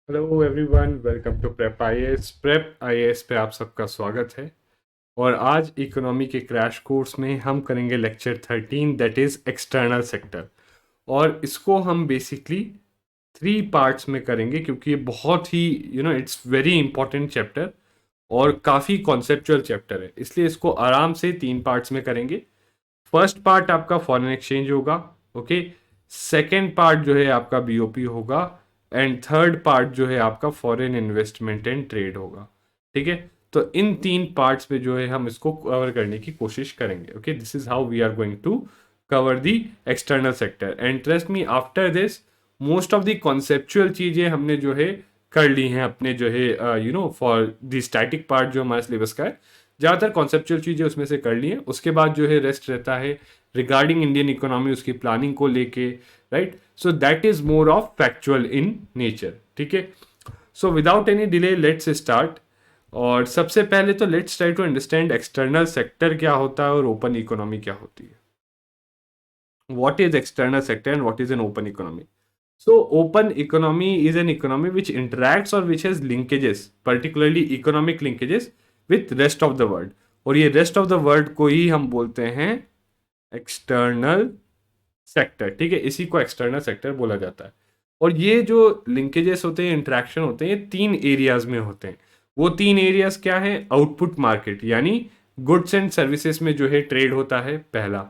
Hello everyone, welcome to prep IAS. Prep IAS पे आप सबका स्वागत है। और आज इकोनॉमी के क्रैश कोर्स में हम करेंगे lecture 13, that is external sector. और इसको हम बेसिकली 3 पार्ट्स में करेंगे क्योंकि ये बहुत ही इट्स वेरी इंपॉर्टेंट चैप्टर और काफ़ी कॉन्सेप्चुअल चैप्टर है, इसलिए इसको आराम से 3 पार्ट्स में करेंगे। फर्स्ट पार्ट आपका फॉरेन एक्सचेंज होगा, ओके। सेकेंड पार्ट जो है आपका बीओपी होगा एंड थर्ड पार्ट जो है आपका फॉरेन इन्वेस्टमेंट एंड ट्रेड होगा, ठीक है। तो इन 3 पार्ट्स पे जो है हम इसको कवर करने की कोशिश करेंगे, okay. This is how we are going to cover the external sector and trust me, after this most of the conceptual चीज़ें हमने जो है कर ली हैं अपने जो है फॉर द स्टैटिक पार्ट जो हमारे सिलेबस का है। ज़्यादातर कॉन्सेप्चुअल चीज़ें उसमें से कर ली हैं। उसके बाद जो है रेस्ट रहता है रिगार्डिंग इंडियन इकोनॉमी, उसकी प्लानिंग को लेके, right. So that is more of factual in nature, ठीक है। So without any delay let's start. और सबसे पहले तो let's try to understand external sector क्या होता है और ओपन इकोनॉमी क्या होती है। What is external sector and what is an open economy? So open economy is an economy which interacts or which has linkages, particularly economic linkages with rest of the world. और ये rest of the world को ही हम बोलते हैं external sector, ठीक है। इसी को external sector बोला जाता है। और ये जो linkages होते हैं, interaction होते हैं, ये 3 एरियाज में होते हैं। वो 3 एरियाज क्या है? आउटपुट मार्केट यानी गुड्स एंड सर्विसेज में जो है ट्रेड होता है, पहला।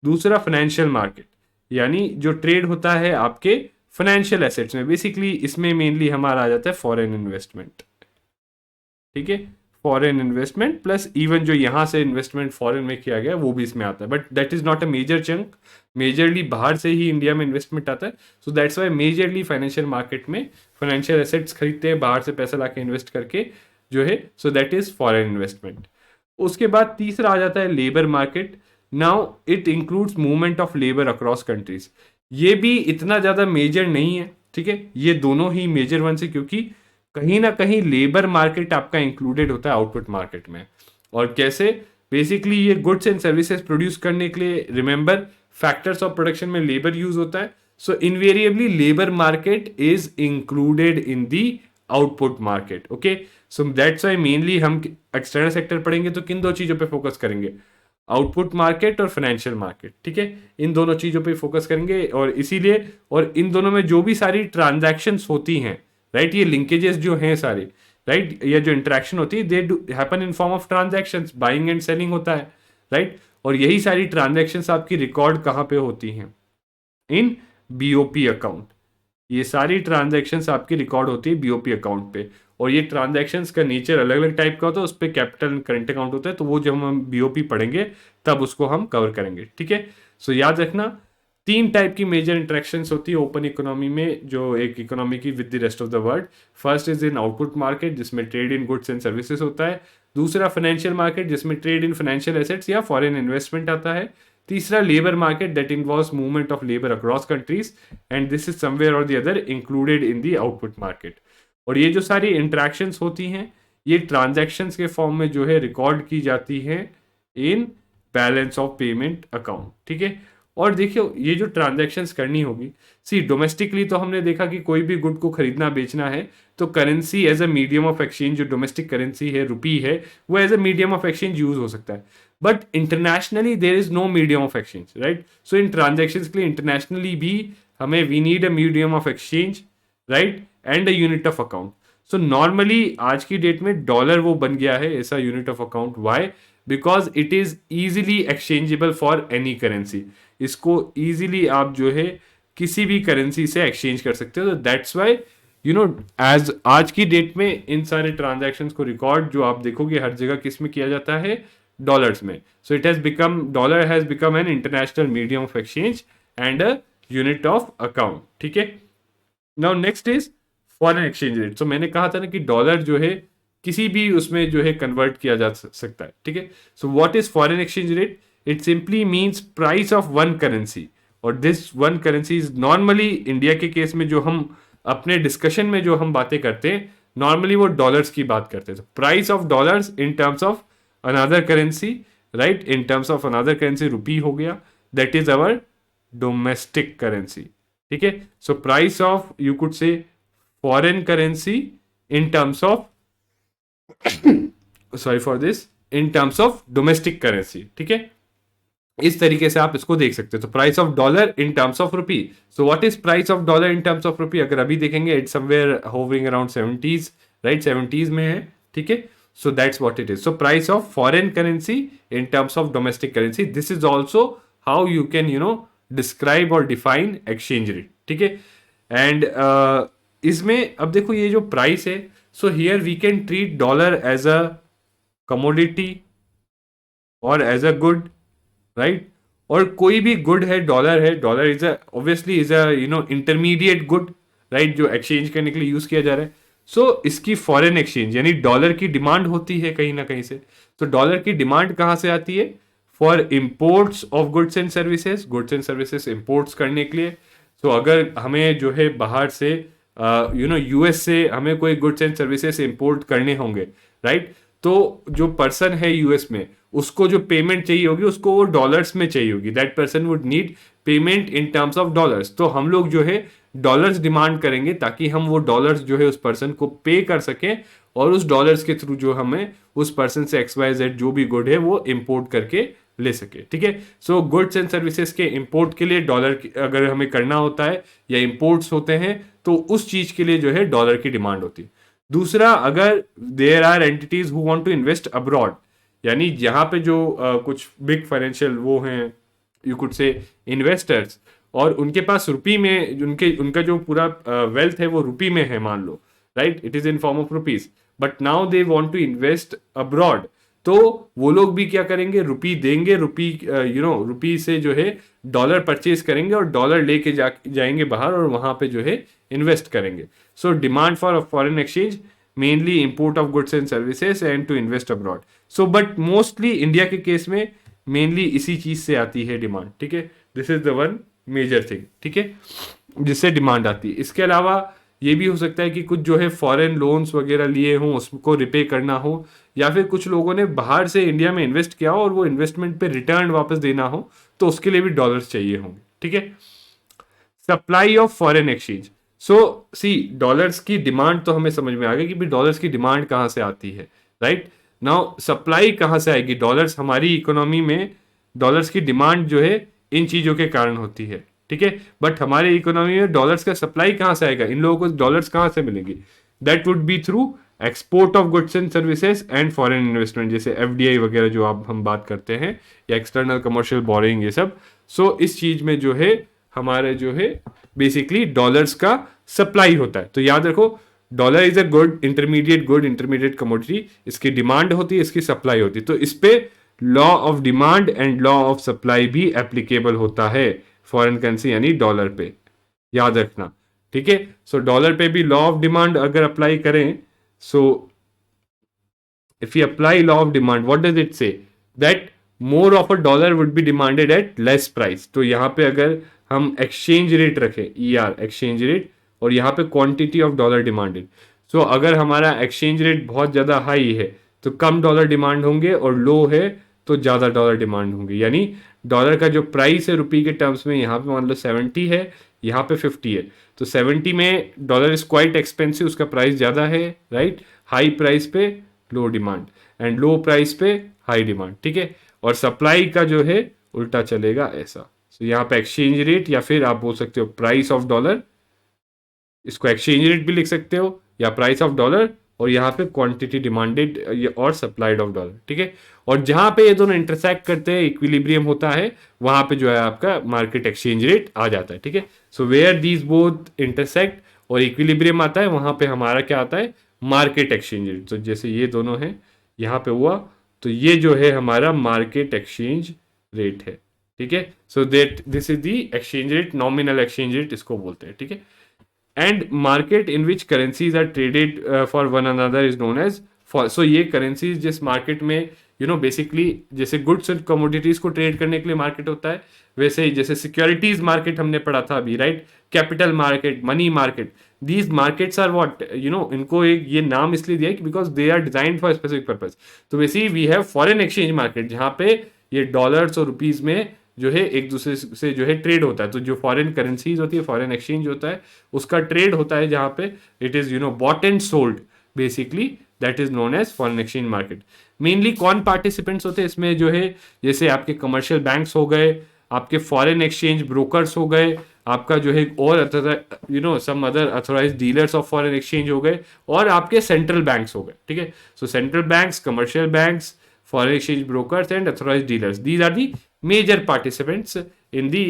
दूसरा फाइनेंशियल मार्केट यानी जो ट्रेड होता है आपके फाइनेंशियल एसेट्स में। बेसिकली इसमें मेनली हमारा आ जाता है फॉरेन इन्वेस्टमेंट, ठीक है। फॉरेन इन्वेस्टमेंट प्लस इवन जो यहाँ से इन्वेस्टमेंट फॉरेन में किया गया वो भी इसमें आता है, but that is not a major chunk. Majorly बाहर से ही इंडिया में इन्वेस्टमेंट आता है। So that's why majorly financial market में फाइनेंशियल एसेट्स खरीदते हैं बाहर से पैसा ला के इन्वेस्ट करके जो है। So that is foreign investment. उसके बाद तीसरा आ जाता है labour market. Now it includes movement of labour across countries. ये भी इतना ज़्यादा मेजर नहीं है, ठीक है। ये दोनों ही मेजर वन से, क्योंकि कहीं ना कहीं लेबर मार्केट आपका इंक्लूडेड होता है आउटपुट मार्केट में। और कैसे? बेसिकली ये गुड्स एंड सर्विसेज प्रोड्यूस करने के लिए, रिमेंबर, फैक्टर्स ऑफ प्रोडक्शन में लेबर यूज होता है। So invariably labour market is included in the output market, okay. So that's why mainly हम एक्सटर्नल सेक्टर पढ़ेंगे तो किन दो चीज़ों पे फोकस करेंगे? आउटपुट मार्केट और फाइनेंशियल मार्केट, ठीक है। इन दोनों चीज़ों पे फोकस करेंगे। और इसीलिए, और इन दोनों में जो भी सारी ट्रांजैक्शंस होती हैं, राइट, ये लिंकेजेस जो हैं सारे, राइट, या जो इंटरेक्शन होती है, they happen in form of transactions, buying and selling होता है, राइट। और यही सारी ट्रांजैक्शंस आपकी रिकॉर्ड कहाँ पे होती हैं? इन बीओपी अकाउंट। ये सारी ट्रांजैक्शंस आपकी रिकॉर्ड होती है बीओपी अकाउंट पे। और ये ट्रांजैक्शंस का नेचर अलग अलग टाइप का होता है, उस पर कैपिटल एंड करंट अकाउंट होता है। तो वो जब हम बीओपी पढ़ेंगे तब उसको हम कवर करेंगे, ठीक है। सो याद रखना, 3 टाइप की मेजर इंटरेक्शंस होती है ओपन इकोनॉमी में, जो एक इकोनॉमी की with the rest of the world. First is in output market जिसमें trade in goods and services होता है। दूसरा फाइनेंशियल मार्केट जिसमें ट्रेड इन फाइनेंशियल एसेट्स या फॉरेन इन्वेस्टमेंट आता है। तीसरा labour market that involves movement of labour across countries and this is somewhere or the other included in the output market. और ये जो सारी इंट्रैक्शंस होती हैं ये ट्रांजैक्शंस के फॉर्म में जो है रिकॉर्ड की जाती हैं in balance of payment account, ठीक है। और देखियो, ये जो ट्रांजैक्शंस करनी होगी, सी डोमेस्टिकली तो हमने देखा कि कोई भी गुड को खरीदना बेचना है तो currency as a medium of exchange, जो डोमेस्टिक करेंसी है रुपी है, वो as a medium of exchange use हो सकता है। But internationally there is no medium of exchange, right. So in transaction के लिए इंटरनेशनली भी हमें we need a medium of exchange, right, and a unit of account. So normally आज की date में डॉलर वो बन गया है ऐसा unit of account. Why? Because it is easily exchangeable for any currency. इसको ईजिली आप जो है किसी भी करेंसी से एक्सचेंज कर सकते हो। तो दैट्स वाई एज आज की डेट में इन सारे ट्रांजैक्शंस को रिकॉर्ड जो आप देखोगे हर जगह किस में किया जाता है? डॉलर्स में। So it has become, dollar has become an international medium of exchange and a unit of account, ठीक है। Now next is foreign exchange rate. So मैंने कहा था ना कि डॉलर जो है किसी भी उसमें जो है कन्वर्ट किया जा सकता है, ठीक है। So what is foreign exchange rate? It simply means price of one currency. और this one currency is normally, India के केस में जो हम अपने डिस्कशन में जो हम बातें करते हैं नॉर्मली वो डॉलर्स की बात करते हैं। Price of dollars in terms of another currency, right, in terms of another currency rupee हो गया, that is our domestic currency, ठीक है। So price of, you could say, foreign currency in terms of, sorry for this, in terms of domestic currency, ठीक है। इस तरीके से आप इसको देख सकते हो। तो price of dollar in terms of rupee, so what is price of dollar in terms of rupee, अगर अभी देखेंगे it's somewhere hovering around 70s, right, 70s में है, ठीक है। So that's what it is. So price of foreign currency in terms of domestic currency, this is also how you can describe और define exchange rate, ठीक है। And इसमें अब देखो ये जो प्राइस है, so here we can treat dollar as a commodity और एज अ गुड, राइट। और कोई भी गुड है, dollar is obviously is a intermediate good, right, जो एक्सचेंज करने के लिए यूज किया जा रहा है। सो इसकी फॉरेन एक्सचेंज यानी डॉलर की डिमांड होती है कहीं ना कहीं से। तो डॉलर की डिमांड कहाँ से आती है? For imports of goods and services imports करने के लिए। तो अगर हमें जो है बाहर से यूएस से हमें कोई गुड्स एंड सर्विसेज इंपोर्ट करने होंगे, राइट, तो जो पर्सन है यूएस में, उसको जो पेमेंट चाहिए होगी उसको वो डॉलर्स में चाहिए होगी। That person would need payment in terms of dollars. तो हम लोग जो है डॉलर्स डिमांड करेंगे ताकि हम वो डॉलर्स जो है उस पर्सन को पे कर सकें और उस डॉलर्स के थ्रू जो हमें उस पर्सन से XYZ जो भी गुड है वो इंपोर्ट करके ले सके, ठीक है। सो गुड्स एंड सर्विसेज के इंपोर्ट के लिए डॉलर अगर हमें करना होता है या इंपोर्ट्स होते हैं तो उस चीज के लिए जो है डॉलर की डिमांड होती है। दूसरा, अगर there are entities who want to invest abroad, यानी यहाँ पे जो कुछ बिग फाइनेंशियल वो हैं, यू कुड से इन्वेस्टर्स, और उनके पास रुपी में उनका जो पूरा वेल्थ है वो रुपी में है, मान लो, right, it is in form of rupees, but now they want to invest abroad. तो वो लोग भी क्या करेंगे? रुपी देंगे, रुपी से जो है डॉलर परचेज करेंगे और डॉलर लेके जाएंगे बाहर और वहां पे जो है इन्वेस्ट करेंगे। So demand for foreign exchange mainly import of goods and services and to invest abroad. So but mostly India के केस में मेनली इसी चीज से आती है डिमांड, ठीक है। This is the one major thing, ठीक है, जिससे डिमांड आती है। इसके अलावा ये भी हो सकता है कि कुछ जो है फॉरेन लोन्स वगैरह लिए हों, उसको रिपे करना हो, या फिर कुछ लोगों ने बाहर से इंडिया में इन्वेस्ट किया हो और वो इन्वेस्टमेंट पे रिटर्न वापस देना हो, तो उसके लिए भी डॉलर्स चाहिए होंगे, ठीक है। Supply of foreign exchange, so see dollars की डिमांड तो हमें समझ में आ गई कि भी डॉलर्स की डिमांड कहाँ से आती है, राइट। नाउ सप्लाई कहाँ से आएगी? डॉलर्स, हमारी इकोनॉमी में डॉलर्स की डिमांड जो है इन चीजों के कारण होती है, ठीक है। बट हमारे इकोनॉमी में डॉलर्स का सप्लाई कहाँ से आएगा? इन लोगों को डॉलर्स कहाँ से मिलेंगी? That would be through export of goods and services and foreign investment, जैसे FDI वगैरह जो आप हम बात करते हैं, या एक्सटर्नल कमर्शियल बोरिंग, ये सब। सो इस चीज में जो है हमारे जो है बेसिकली डॉलर्स का सप्लाई होता है। तो याद रखो, dollar is a intermediate commodity. इसकी डिमांड होती है, इसकी सप्लाई होती है। तो इस पे law of demand and law of supply भी एप्लीकेबल होता है फॉरेन करेंसी यानी डॉलर पे, याद रखना, ठीक है। सो डॉलर पे भी लॉ ऑफ डिमांड अगर अप्लाई करें, so if you apply law of demand, what does it say? That more of a dollar would be demanded at less price. तो यहाँ पे अगर हम एक्सचेंज रेट रखें, एक्सचेंज रेट, और यहाँ पे quantity of dollar demanded, so अगर हमारा एक्सचेंज रेट बहुत ज़्यादा हाई है तो कम डॉलर डिमांड होंगे, और लो है तो ज़्यादा डॉलर डिमांड होंगे। यानी डॉलर का जो प्राइस है रुपी के टर्म्स में, यहाँ पे मान लो 70 है, यहाँ पे 50 है, तो 70 में डॉलर इज क्वाइट एक्सपेंसिव, उसका प्राइस ज़्यादा है, राइट। हाई प्राइस पे लो डिमांड एंड लो प्राइस पे हाई डिमांड, ठीक है। और सप्लाई का जो है उल्टा चलेगा ऐसा। तो यहाँ पे एक्सचेंज रेट, या फिर आप बोल सकते हो प्राइस ऑफ डॉलर, इसको एक्सचेंज रेट भी लिख सकते हो या प्राइस ऑफ डॉलर, और यहाँ पे क्वांटिटी डिमांडेड और सप्लाइड ऑफ डॉलर, ठीक है। और जहां पे ये दोनों इंटरसेक्ट करते हैं, इक्विलिब्रियम होता है, वहां पे जो है आपका मार्केट एक्सचेंज रेट आ जाता है, ठीक है। So where these both intersect और इक्विलिब्रियम आता है, वहां पे हमारा क्या आता है? Market exchange rate. तो जैसे ये दोनों हैं यहाँ पे हुआ, तो ये जो है हमारा मार्केट एक्सचेंज रेट है, ठीक है। So that this is the exchange rate, nominal exchange rate इसको बोलते हैं, ठीक है। And market in which currencies are traded for one another is known as so ये करेंसीज जिस मार्केट में बेसिकली जैसे गुड्स एंड कमोडिटीज को ट्रेड करने के लिए मार्केट होता है, वैसे ही जैसे सिक्योरिटीज मार्केट हमने पढ़ा था अभी, right, capital market, money market, these markets are what, इनको एक ये नाम इसलिए दिया है कि because they are designed for specific purpose. तो वैसे ही we have foreign exchange market, जहाँ पे ये डॉलर्स और रुपीज में जो है एक दूसरे से जो है ट्रेड होता है। तो जो फॉरेन करेंसीज होती है, फॉरेन एक्सचेंज होता है, उसका ट्रेड होता है जहाँ पे it is bought and sold basically, that is known as foreign exchange market. Mainly कौन पार्टिसिपेंट्स होते हैं इसमें, जो है जैसे आपके कमर्शियल बैंक्स हो गए, आपके फॉरेन एक्सचेंज ब्रोकर्स हो गए, आपका जो है और some other authorised dealers of foreign exchange हो गए, और आपके सेंट्रल बैंक्स हो गए। ठीक है, सो central banks, commercial banks, foreign exchange brokers and authorized dealers, these are the major participants in the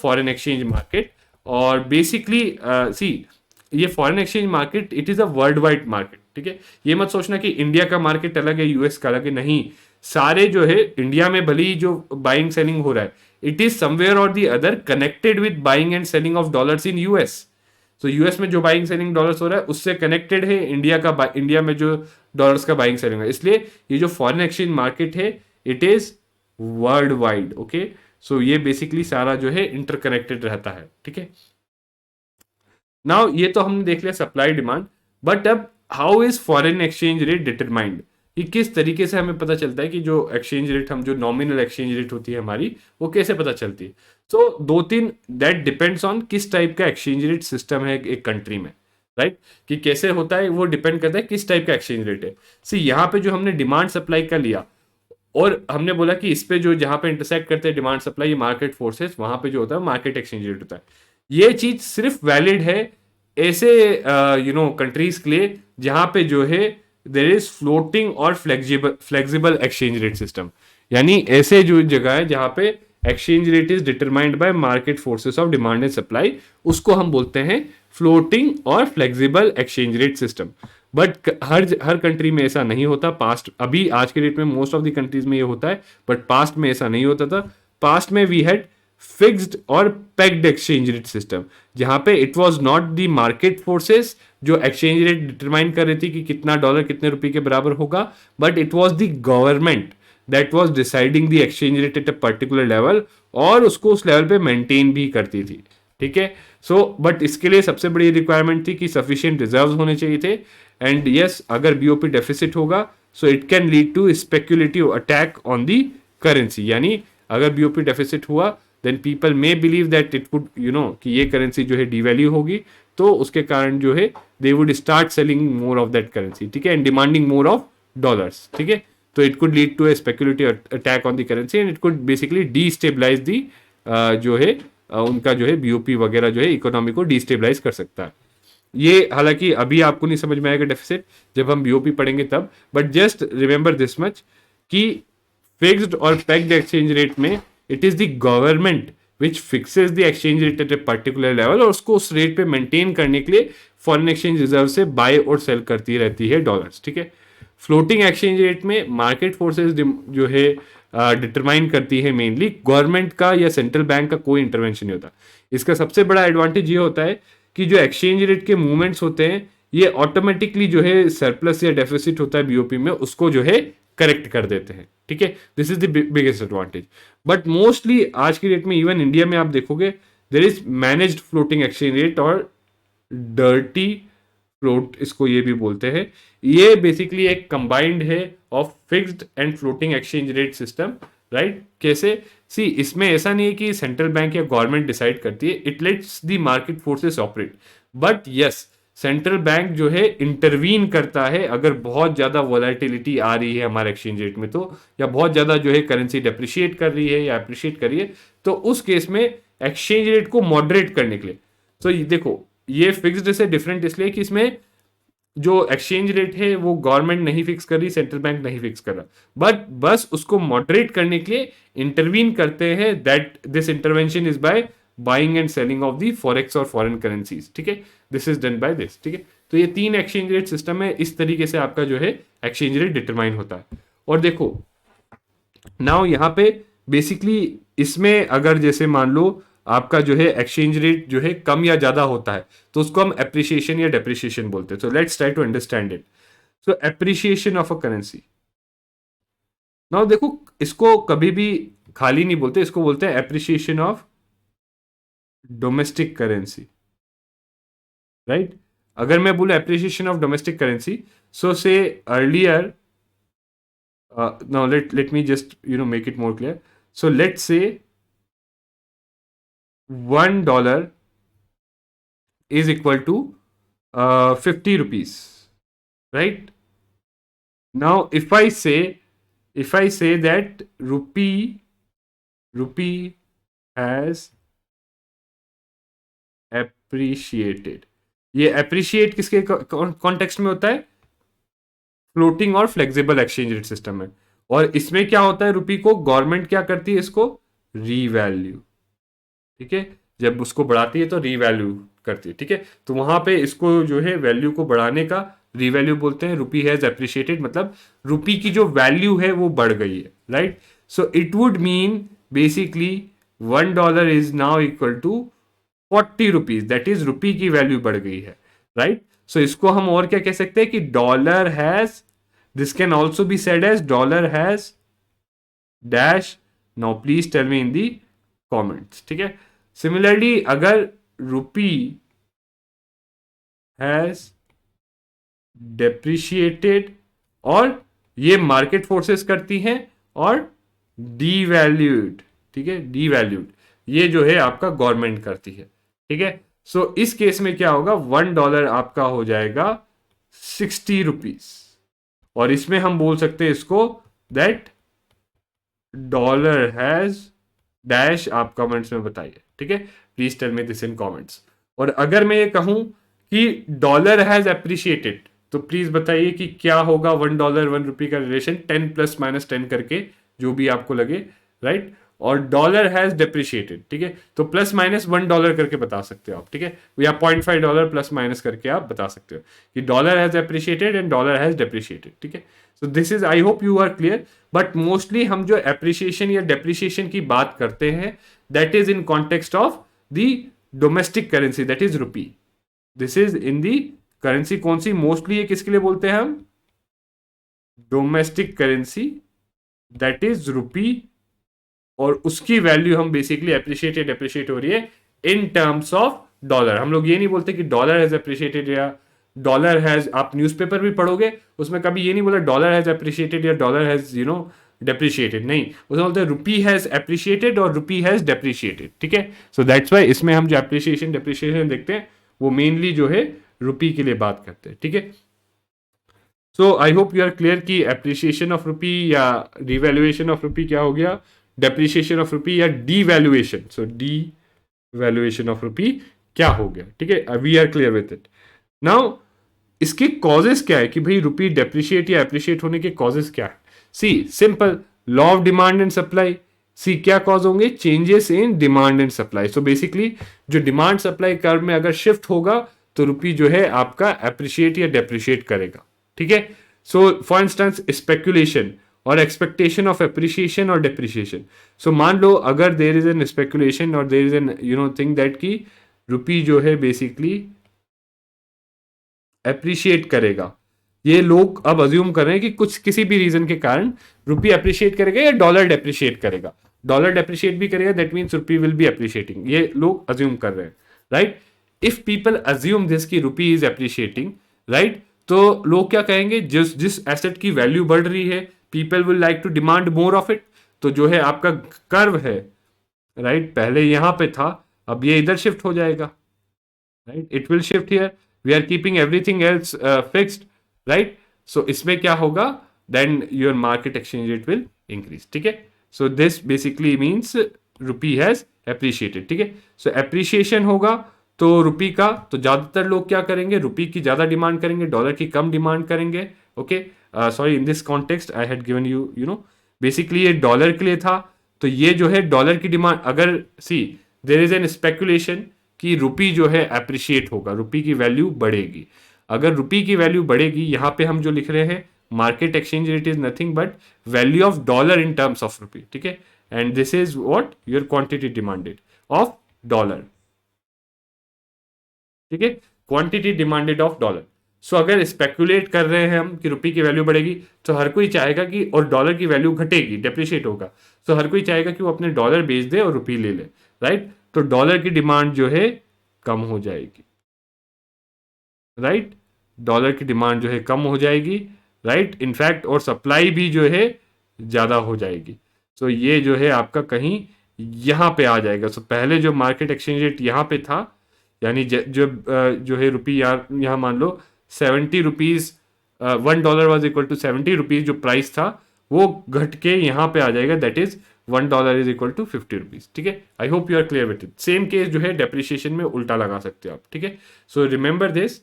foreign exchange market। और बेसिकली सी, ये foreign exchange market it is a world wide market. ठीक है, ये मत सोचना कि इंडिया का market अलग है, यूएस का अलग है, नहीं। सारे जो है इंडिया में भले ही जो बाइंग सेलिंग हो रहा है, इट इज समवेयर और the other connected with buying and selling of dollars in US. तो यूएस में जो बाइंग सेलिंग डॉलर्स हो रहा है उससे कनेक्टेड है इंडिया में जो डॉलर्स का बाइंग सेलिंग है। इसलिए ये जो फॉरेन एक्सचेंज मार्केट है it is world wide. Okay, so ये बेसिकली सारा जो है इंटरकनेक्टेड रहता है। ठीक है, नाउ ये तो हमने देख लिया सप्लाई डिमांड, बट अब how is foreign exchange rate determined, कि किस तरीके से हमें पता चलता है कि जो एक्सचेंज रेट, हम जो नॉमिनल एक्सचेंज रेट होती है हमारी, वो कैसे पता चलती है। तो दो तीन, दैट डिपेंड्स ऑन किस टाइप का एक्सचेंज रेट सिस्टम है एक कंट्री में, राइट कि कैसे होता है वो डिपेंड करता है किस टाइप का एक्सचेंज रेट है। सी यहाँ पे जो हमने डिमांड सप्लाई का लिया, और हमने बोला कि इस पे जो जहां पे इंटरसेक्ट करते हैं डिमांड सप्लाई मार्केट फोर्सेस, वहां पे जो होता है मार्केट एक्सचेंज रेट होता है। ये चीज सिर्फ वैलिड है ऐसे कंट्रीज के लिए जहां पे जो है देर इज फ्लोटिंग और फ्लेक्सिबल एक्सचेंज रेट सिस्टम, यानी ऐसे जो जगह है जहां पे exchange rate is determined by market forces of demand and supply, उसको हम बोलते हैं फ्लोटिंग और flexible exchange rate system. But her country में ऐसा नहीं होता। पास्ट, अभी आज के डेट में मोस्ट ऑफ द कंट्रीज में ये होता है, बट पास्ट में ऐसा नहीं होता था। पास्ट में वी हैड फिक्स्ड और पेग्ड एक्सचेंज रेट सिस्टम, जहां पे it was not the market forces जो एक्सचेंज रेट डिटरमाइन कर रही थी कि कितना डॉलर कितने रुपए के बराबर होगा, but it was the government that was deciding the exchange rate at a particular level, और उसको उस लेवल पे मेंटेन भी करती थी। ठीक है, सो बट इसके लिए सबसे बड़ी रिक्वायरमेंट थी कि सफिशिएंट रिजर्व्स होने चाहिए थे। एंड यस, अगर बीओपी डेफिसिट होगा so it can lead to speculative attack on the currency, यानी अगर बीओपी डेफिसिट हुआ then people may believe that it would कि ये करेंसी जो है डिवैल्यू होगी, तो उसके कारण जो है they would start selling more of that currency. ठीक है, and demanding more of dollars. ठीक है, तो it could lead to a speculative attack on the currency and it could basically destabilise the जो है उनका जो है बीओपी वगैरह जो है इकोनॉमी को डीस्टेबलाइज कर सकता है। ये हालांकि अभी आपको नहीं समझ में आएगा डेफिसिट, जब हम बीओपी पढ़ेंगे तब, but just remember this much कि फिक्स्ड और पेग्ड एक्सचेंज रेट में it is the government which fixes the exchange rate at a particular level, और उसको उस रेट पे मेंटेन करने के लिए फॉरेन एक्सचेंज रिजर्व से बाय और सेल करती रहती है डॉलर्स। ठीक है, फ्लोटिंग एक्सचेंज रेट में मार्केट फोर्सेस जो है डिटरमाइन करती है, मेनली गवर्नमेंट का या सेंट्रल बैंक का कोई इंटरवेंशन नहीं होता। इसका सबसे बड़ा एडवांटेज ये होता है कि जो एक्सचेंज रेट के मूवमेंट्स होते हैं ये ऑटोमेटिकली जो है सरप्लस या डेफिसिट होता है बीओपी में, उसको जो है करेक्ट कर देते हैं। ठीक है, this is the biggest advantage. But mostly आज की डेट में इवन इंडिया में आप देखोगे there is managed floating exchange rate और डर्टी फ्लोट, इसको ये भी बोलते हैं। ये बेसिकली एक कंबाइंड है of fixed and floating exchange rate system, right. कैसे, सी इसमें ऐसा नहीं है कि सेंट्रल बैंक या गवर्नमेंट डिसाइड करती है, it let's the market forces operate, but yes central bank जो है इंटरवीन करता है अगर बहुत ज्यादा वोलेटिलिटी आ रही है हमारे एक्सचेंज रेट में, तो या बहुत ज्यादा जो है करेंसी डेप्रिशिएट कर रही है या अप्रिशिएट कर रही है, तो उस केस में एक्सचेंज रेट को मॉडरेट करने के लिए। तो ये देखो, ये फिक्स्ड से डिफरेंट इसलिए कि इसमें जो एक्सचेंज रेट है वो गवर्नमेंट नहीं फिक्स कर रही, सेंट्रल बैंक नहीं फिक्स कर रहा, बट बस उसको मॉडरेट करने के लिए इंटरवीन करते हैं। That this intervention is by buying and selling of the forex और फॉरेन करेंसीज। ठीक है, this is done by this. ठीक है, तो ये तीन एक्सचेंज रेट सिस्टम है, इस तरीके से आपका जो है एक्सचेंज रेट डिटरमाइन होता है। और देखो नाउ यहाँ पे बेसिकली इसमें अगर जैसे मान लो आपका जो है एक्सचेंज रेट जो है कम या ज्यादा होता है, तो उसको हम एप्रिसिएशन या डेप्रिसिएशन बोलते हैं। So let's try to understand it. So appreciation of a currency, now देखो इसको कभी भी खाली नहीं बोलते, इसको बोलते हैं appreciation of domestic currency, right. अगर मैं बोलूं एप्रिसिएशन ऑफ डोमेस्टिक करेंसी, सो से earlier now let me just make it more clear. So let's say $1 is equal to 50 rupees, right? Now if I say that rupee has appreciated, ये appreciate किसके context में होता है? Floating और flexible exchange rate system में। और इसमें क्या होता है, रुपी को गवर्नमेंट क्या करती है, इसको रीवैल्यू, ठीक है, जब उसको बढ़ाती है तो रीवैल्यू करती है, ठीक है। तो वहां पे इसको जो है वैल्यू को बढ़ाने का रीवैल्यू बोलते हैं। रुपी हैज एप्रिशिएटेड मतलब रुपी की जो वैल्यू है वो बढ़ गई है, right. So it would mean basically $1 is now equal to 40 rupees, that is rupee की वैल्यू बढ़ गई है, राइट। सो इसको हम और क्या कह सकते हैं कि dollar has, this can also be said as dollar has dash. Now please tell me in the comments, ठीक है। सिमिलरली अगर रुपी हैज डेप्रिशिएटेड, और ये मार्केट फोर्सेस करती हैं, और डीवैल्यूड, ठीक है, डीवैल्यूड ये जो है आपका गवर्नमेंट करती है, ठीक है। सो इस केस में क्या होगा, $1 आपका हो जाएगा 60 रुपीज, और इसमें हम बोल सकते हैं इसको दैट डॉलर हैज डैश। आप कमेंट्स में बताइए, ठीक है, please tell me this in comments. और अगर मैं ये कहूं कि डॉलर हैज एप्रिशिएटेड, तो प्लीज बताइए कि क्या होगा $1 ₹1 का रिलेशन, 10 प्लस माइनस 10 करके जो भी आपको लगे, राइट। और डॉलर हैज डेप्रिशिएटेड, ठीक है, तो प्लस माइनस $1 करके बता सकते हो आप, ठीक है, या $0.5 प्लस माइनस करके आप बता सकते हो कि dollar has appreciated and dollar has depreciated, ठीक है। So this is, I hope you are clear. But mostly हम जो एप्रिशिएशन या डेप्रिशिएशन की बात करते हैं, that is in context of the domestic currency, that is rupee. This is in the currency कौन सी, मोस्टली ये किसके लिए बोलते हैं हम, domestic currency, that is rupee. और उसकी वैल्यू हम बेसिकली एप्रिशिएट हो रही है इन टर्म्स ऑफ डॉलर। हम लोग ये नहीं बोलते कि डॉलर हैज एप्रिशिएटेड या डॉलर हैज, आप न्यूज़पेपर भी पढ़ोगे उसमें कभी ये नहीं बोला डॉलर हैज एप्रिशिएटेड या डॉलर हैज डेप्रिशिएटेड, नहीं, उसमें बोलते हैं रुपी हैज एप्रिशिएटेड और रुपी हैज डेप्रिशिएटेड, ठीक है। सो दैट्स वाई इसमें हम जो एप्रिशिएशन डेप्रिशिएशन देखते हैं वो मेनली जो है रुपी के लिए बात करते हैं, ठीक है। So I hope you are clear कि एप्रिशिएशन ऑफ रुपी या रिवैल्यूएशन ऑफ रुपी क्या हो गया, डेप्रिशिएशन ऑफ रुपी या devaluation. So devaluation of rupee क्या हो गया, ठीक है, we are clear with it. Now इसके कॉजेस क्या है कि भाई रुपी डेप्रिशिएट या एप्रिशिएट होने के कॉजेस क्या है। See simple, law of demand and supply. See क्या कॉज होंगे, changes in demand and supply. So basically जो डिमांड सप्लाई कर्व में अगर शिफ्ट होगा तो रुपी जो है आपका एप्रिशिएट या डेप्रिशिएट करेगा, ठीक है। सो फॉर इंस्टेंस स्पेकुलेशन और एक्सपेक्टेशन ऑफ एप्रिशिएशन और डेप्रिशिएशन। सो मान लो अगर देर इज एन स्पेकुलेशन और there is an thing that की रुपी जो है बेसिकली एप्रिशिएट करेगा, ये लोग अब अज्यूम कर रहे हैं कि कुछ किसी भी रीजन के कारण रुपी एप्रिशिएट करेगा या डॉलर डेप्रिशिएट करेगा। डॉलर डेप्रिशिएट भी करेगा, that means rupee will be appreciating, ये लोग अज्यूम कर रहे हैं, right. If people assume this की रुपी इज एप्रिशिएटिंग, राइट, तो लोग क्या कहेंगे, जिस एसेट की वैल्यू बढ़ रही है people will like to demand more of it. तो जो है आपका कर्व है, राइट, पहले यहां पे था, अब ये इधर शिफ्ट हो जाएगा, right, it will shift here, we are keeping everything else fixed, right. So इसमें क्या होगा, then your market exchange rate will increase, ठीक है। So this basically means rupee has appreciated, ठीक है। सो एप्रिशिएशन होगा तो रुपी का, तो ज्यादातर लोग क्या करेंगे, रुपी की ज्यादा डिमांड करेंगे, डॉलर की कम डिमांड करेंगे, okay. Sorry, in this context I had given you basically ये डॉलर के लिए था। तो ये जो है डॉलर की डिमांड, अगर सी देर इज एन स्पेकुलेशन कि रुपी जो है एप्रिशिएट होगा, रुपी की वैल्यू बढ़ेगी। अगर रुपी की वैल्यू बढ़ेगी, यहां पे हम जो लिख रहे हैं market exchange rate is nothing but value of dollar in terms of rupee, ठीक है, and this is what your quantity demanded of dollar, ठीक है, क्वांटिटी डिमांडेड ऑफ डॉलर। सो अगर स्पेकुलेट कर रहे हैं हम कि रुपी की वैल्यू बढ़ेगी, तो हर कोई चाहेगा कि, और डॉलर की वैल्यू घटेगी, डेप्रिशिएट होगा, तो हर कोई चाहेगा कि वो अपने डॉलर बेच दे और रुपी ले ले, राइट। तो डॉलर की डिमांड जो है कम हो जाएगी, राइट, डॉलर की डिमांड जो है कम हो जाएगी, राइट, इनफैक्ट, और सप्लाई भी जो है ज्यादा हो जाएगी। सो ये जो है आपका कहीं यहाँ पे आ जाएगा। सो पहले जो मार्केट एक्सचेंज रेट यहाँ पे था, यानी जो है रुपी यार यहाँ मान लो 70 rupees, $1 was equal to 70 rupees जो प्राइस था, वो घट के यहाँ पे आ जाएगा, that is $1 is equal to 50 rupees. ठीक है, I hope you are clear with it. Same case जो है डेप्रिसिएशन में उल्टा लगा सकते हो आप। ठीक है, so remember this,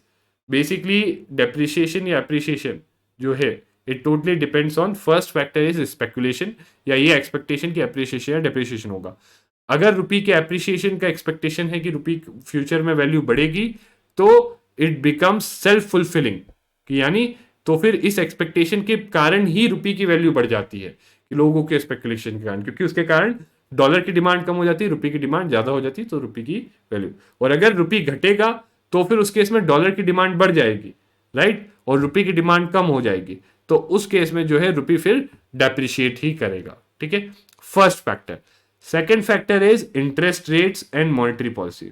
basically depreciation या अप्रिसिएशन जो है it totally depends on, first factor is speculation, या ये एक्सपेक्टेशन की अप्रिसिएशन या डेप्रिसिएशन होगा। अगर रुपी के अप्रिसिएशन का एक्सपेक्टेशन है कि रुपी फ्यूचर में वैल्यू बढ़ेगी, तो इट बिकम्स सेल्फ फुलफिलिंग, कि यानी तो फिर इस एक्सपेक्टेशन के कारण ही रुपी की वैल्यू बढ़ जाती है, कि लोगों के स्पेकुलेशन के कारण, क्योंकि उसके कारण डॉलर की डिमांड कम हो जाती है, रुपी की डिमांड ज्यादा हो जाती है, तो रुपी की वैल्यू। और अगर रुपी घटेगा तो फिर उस केस में डॉलर की डिमांड बढ़ जाएगी, राइट, और रुपी की डिमांड कम हो जाएगी, तो उस केस में जो है रुपी फिर डेप्रिशिएट ही करेगा। ठीक है, first factor. Second factor is interest rates and monetary policy.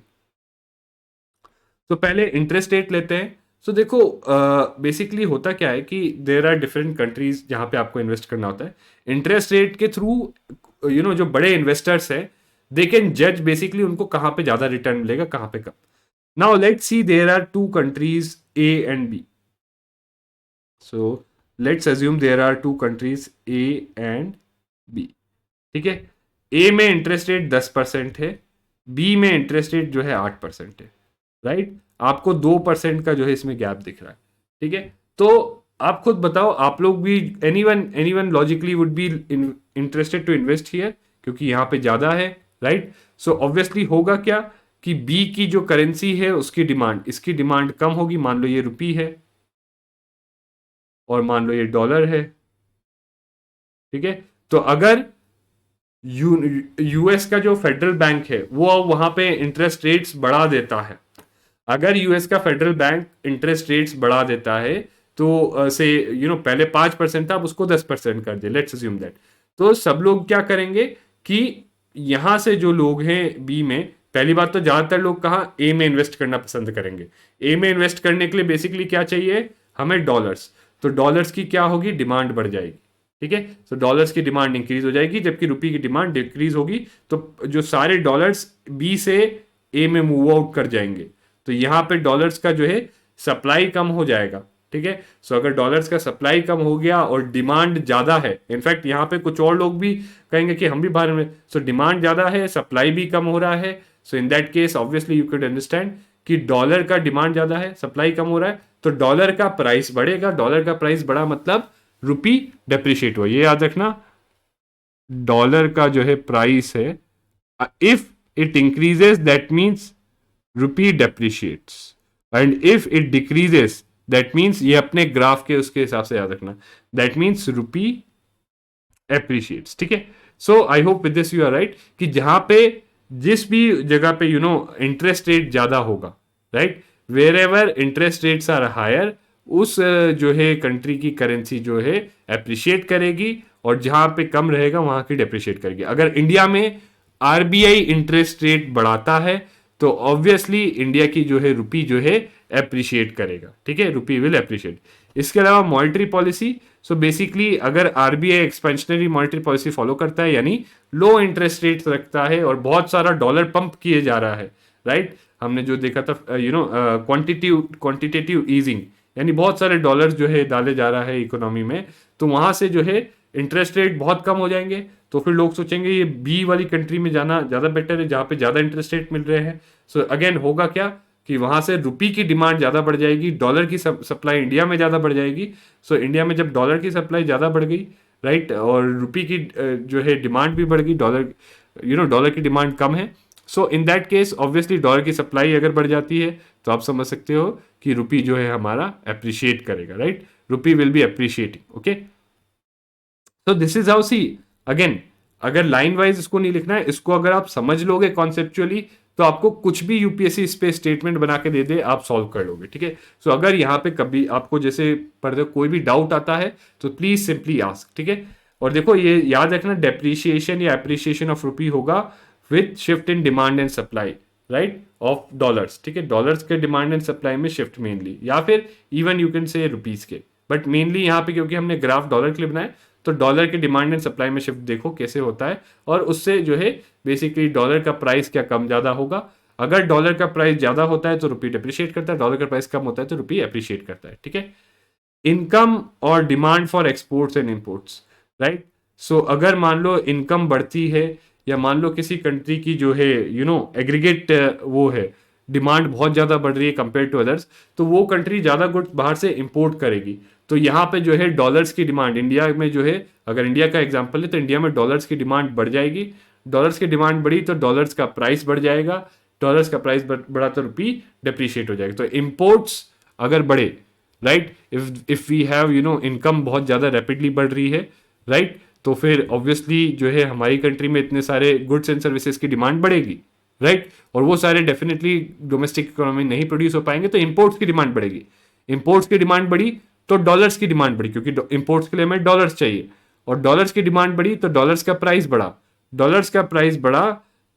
तो पहले इंटरेस्ट रेट लेते हैं। सो देखो, बेसिकली होता क्या है कि देर आर डिफरेंट कंट्रीज जहां पे आपको इन्वेस्ट करना होता है। इंटरेस्ट रेट के थ्रू जो बड़े इन्वेस्टर्स हैं, दे कैन जज बेसिकली उनको कहाँ पे ज्यादा रिटर्न मिलेगा, कहाँ पे कम। Now let's see, there are two countries A and B. So let's assume there are two countries A and B. ठीक है, ए में इंटरेस्ट रेट 10% है, बी में इंटरेस्ट रेट जो है 8% है, राइट। आपको 2% का जो है इसमें गैप दिख रहा है। ठीक है, तो आप खुद बताओ, आप लोग भी, anyone logically would be interested to invest here, क्योंकि यहाँ पे ज्यादा है, राइट। सो ऑब्वियसली होगा क्या कि बी की जो करेंसी है उसकी डिमांड, इसकी डिमांड कम होगी। मान लो ये रुपी है और मान लो ये डॉलर है। ठीक है, तो अगर यूएस का जो फेडरल बैंक है वो वहां पे इंटरेस्ट रेट्स बढ़ा देता है, अगर यूएस का फेडरल बैंक इंटरेस्ट रेट्स बढ़ा देता है, तो से पहले 5% था, अब उसको 10% कर दे, लेट्स अज्यूम दैट, तो सब लोग क्या करेंगे कि यहां से जो लोग हैं बी में, पहली बात तो ज्यादातर लोग कहाँ ए में इन्वेस्ट करना पसंद करेंगे। ए में इन्वेस्ट करने के लिए बेसिकली क्या चाहिए हमें, डॉलर्स। तो डॉलर्स की क्या होगी, डिमांड बढ़ जाएगी। ठीक है, तो डॉलर्स की डिमांड इंक्रीज हो जाएगी, जबकि रुपी की डिमांड डिक्रीज होगी, तो जो सारे डॉलर्स बी से ए में मूव आउट कर जाएंगे, तो यहाँ पे डॉलर्स का जो है सप्लाई कम हो जाएगा। ठीक है, सो अगर डॉलर्स का सप्लाई कम हो गया और डिमांड ज्यादा है, इनफैक्ट यहाँ पे कुछ और लोग भी कहेंगे कि हम भी बाहर में, सो डिमांड ज्यादा है, सप्लाई भी कम हो रहा है, so in that case obviously you can understand कि डॉलर का डिमांड ज्यादा है, सप्लाई कम हो रहा है, तो डॉलर का प्राइस बढ़ेगा। डॉलर का प्राइस बढ़ा मतलब रुपी डेप्रिशिएट हुआ, ये याद रखना। डॉलर का जो है प्राइस है, if it increases that means rupee depreciates, and if it decreases that means, ये अपने ग्राफ के उसके हिसाब से याद रखना, दैट मीन्स रुपी एप्रिशिएट्स। ठीक है, so I hope with this you are right, कि जहां पे जिस भी जगह पे इंटरेस्ट रेट ज्यादा होगा, right, wherever interest rates are higher, उस जो है कंट्री की करेंसी जो है एप्रिशिएट करेगी, और जहां पे कम रहेगा वहां की डेप्रिशिएट करेगी। अगर इंडिया में आरबीआई इंटरेस्ट रेट बढ़ाता है, तो ऑब्वियसली इंडिया की जो है रुपी जो है एप्रिशिएट करेगा। ठीक है, रुपी विल एप्रिशिएट। इसके अलावा मॉनेटरी पॉलिसी, सो बेसिकली अगर RBI expansionary monetary policy follow करता है, यानी लो इंटरेस्ट रेट रखता है और बहुत सारा डॉलर पंप किए जा रहा है, राइट, हमने जो देखा था क्वांटिटेटिव ईजिंग, यानी बहुत सारे डॉलर्स जो है डाले जा रहा है इकोनॉमी में, तो वहां से जो है इंटरेस्ट रेट बहुत कम हो जाएंगे, तो फिर लोग सोचेंगे ये बी वाली कंट्री में जाना ज़्यादा बेटर है, जहाँ पे ज़्यादा इंटरेस्ट रेट मिल रहे हैं। सो अगेन होगा क्या कि वहां से रुपी की डिमांड ज़्यादा बढ़ जाएगी, डॉलर की सप्लाई इंडिया में ज़्यादा बढ़ जाएगी। सो इंडिया में जब डॉलर की सप्लाई ज़्यादा बढ़ गई, राइट, और रुपी की जो है डिमांड भी बढ़ गई, डॉलर की डिमांड कम है, so in that case obviously dollar की सप्लाई अगर बढ़ जाती है, तो आप समझ सकते हो कि रुपी जो है हमारा एप्रिशिएट करेगा, right, rupee will be appreciating. Okay, तो this is how, see again, अगर लाइन वाइज इसको नहीं लिखना है, इसको अगर आप समझ लोगे कॉन्सेप्चुअली, तो आपको कुछ भी यूपीएससी इस पे स्टेटमेंट बना के दे दे, आप सॉल्व कर लोगे। ठीक है, सो अगर यहाँ पे कभी आपको जैसे पढ़ते कोई भी डाउट आता है, तो प्लीज सिंपली आस्क। ठीक है, और देखो ये याद रखना, डेप्रिशिएशन या एप्रिशिएशन ऑफ रुपी होगा with shift in demand and supply, right, of dollars. ठीक है, डॉलर्स के डिमांड एंड सप्लाई में शिफ्ट मेनली, या फिर even you can say rupees के, बट मेनली यहाँ पे क्योंकि हमने ग्राफ डॉलर के लिए बनाया, तो डॉलर के डिमांड एंड सप्लाई में शिफ्ट देखो कैसे होता है, और उससे जो है बेसिकली डॉलर का प्राइस क्या कम ज़्यादा होगा। अगर डॉलर का प्राइस ज़्यादा होता है तो रुपी डिप्रिशिएट करता है, डॉलर का प्राइस कम होता है तो रुपी एप्रिशिएट करता है। ठीक है, इनकम और demand for exports and imports, right. So अगर मान लो इनकम बढ़ती है, या मान लो किसी कंट्री की जो है एग्रीगेट वो है डिमांड बहुत ज़्यादा बढ़ रही है कंपेयर टू अदर्स, तो वो कंट्री ज़्यादा गुड्स बाहर से इंपोर्ट करेगी। तो यहाँ पे जो है डॉलर्स की डिमांड इंडिया में जो है, अगर इंडिया का एग्जांपल है तो इंडिया में डॉलर्स की डिमांड बढ़ जाएगी। डॉलर्स की डिमांड बढ़ी तो डॉलर्स का प्राइस बढ़ जाएगा, डॉलर्स का प्राइस बढ़ा तो रुपी डिप्रिशिएट हो जाएगा। तो इंपोर्ट्स अगर बढ़े, right, if we have income बहुत ज़्यादा रैपिडली बढ़ रही है, राइट, तो फिर ऑब्वियसली जो है हमारी कंट्री में इतने सारे गुड्स एंड सर्विसेज की डिमांड बढ़ेगी, राइट, और वो सारे डेफिनेटली डोमेस्टिक इकोनॉमी नहीं प्रोड्यूस हो पाएंगे, तो इंपोर्ट्स की डिमांड बढ़ेगी। इंपोर्ट्स की डिमांड बढ़ी तो डॉलर्स की डिमांड बढ़ी, क्योंकि इंपोर्ट्स के लिए हमें डॉलर्स चाहिए, और डॉलर्स की डिमांड बढ़ी तो डॉलर्स का प्राइस बढ़ा, डॉलर्स का प्राइस बढ़ा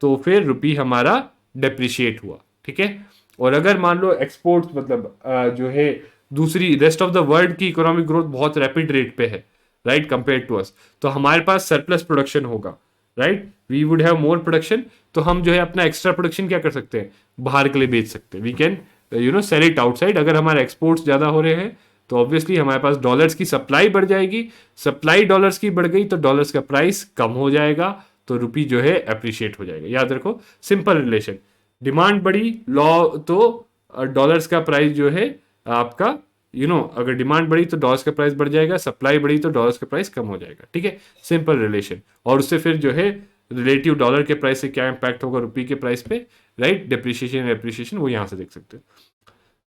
तो फिर रुपी हमारा डेप्रिशिएट हुआ। ठीक है, और अगर मान लो एक्सपोर्ट्स मतलब जो है दूसरी रेस्ट ऑफ द वर्ल्ड की इकोनॉमिक ग्रोथ बहुत रैपिड रेट पे है, राइट, कंपेयर टू अस, तो हमारे पास सरप्लस प्रोडक्शन होगा, right, we would have more production, तो हम जो है अपना एक्स्ट्रा प्रोडक्शन क्या कर सकते हैं, बाहर के लिए बेच सकते हैं, we can sell it outside. अगर हमारे एक्सपोर्ट्स ज़्यादा हो रहे हैं तो ऑब्वियसली हमारे पास डॉलर्स की सप्लाई बढ़ जाएगी, सप्लाई डॉलर्स की बढ़ गई तो डॉलर्स का प्राइस कम हो जाएगा, तो रुपी जो है एप्रिशिएट हो जाएगा। याद रखो, सिंपल रिलेशन, डिमांड बढ़ी लॉ तो डॉलर्स का प्राइस जो है आपका अगर डिमांड बढ़ी तो डॉलर्स का प्राइस बढ़ जाएगा, सप्लाई बढ़ी तो डॉलर्स का प्राइस कम हो जाएगा। ठीक है, सिंपल रिलेशन, और उससे फिर जो है रिलेटिव डॉलर के प्राइस से क्या इंपैक्ट होगा रुपी के प्राइस पे, राइट, डेप्रिशिएशन एप्रिशिएशन वो यहाँ से देख सकते हो।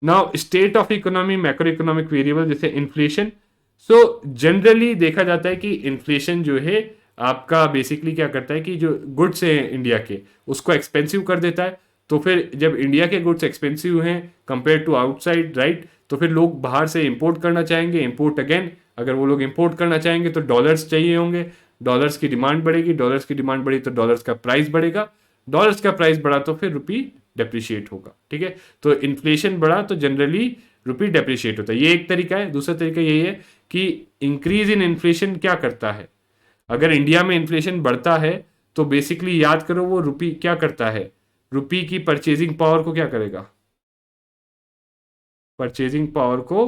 Now state of economy, macro economic variable जैसे इन्फ्लेशन। सो जनरली देखा जाता है कि इन्फ्लेशन जो है आपका बेसिकली क्या करता है कि जो गुड्स हैं इंडिया के उसको एक्सपेंसिव कर देता है। तो फिर जब इंडिया के गुड्स एक्सपेंसिव हैं कंपेयर टू आउटसाइड, राइट, तो फिर लोग बाहर से इंपोर्ट करना चाहेंगे। इंपोर्ट अगेन अगर वो लोग इंपोर्ट करना चाहेंगे तो डॉलर्स चाहिए होंगे, डॉलर्स की डिमांड बढ़ेगी, डॉलर्स की डिमांड बढ़ी तो डॉलर्स का प्राइस बढ़ेगा, डॉलर्स का प्राइस बढ़ा तो फिर रुपी डेप्रिशिएट होगा। ठीक है, तो इन्फ्लेशन बढ़ा तो जनरली रुपी डेप्रिशिएट होता है, ये एक तरीका है। दूसरा तरीका यही है कि इंक्रीज इन इन्फ्लेशन क्या करता है, अगर इंडिया में इन्फ्लेशन बढ़ता है तो बेसिकली याद करो वो रुपी क्या करता है, रुपी की परचेजिंग पावर को क्या करेगा, परचेजिंग पावर को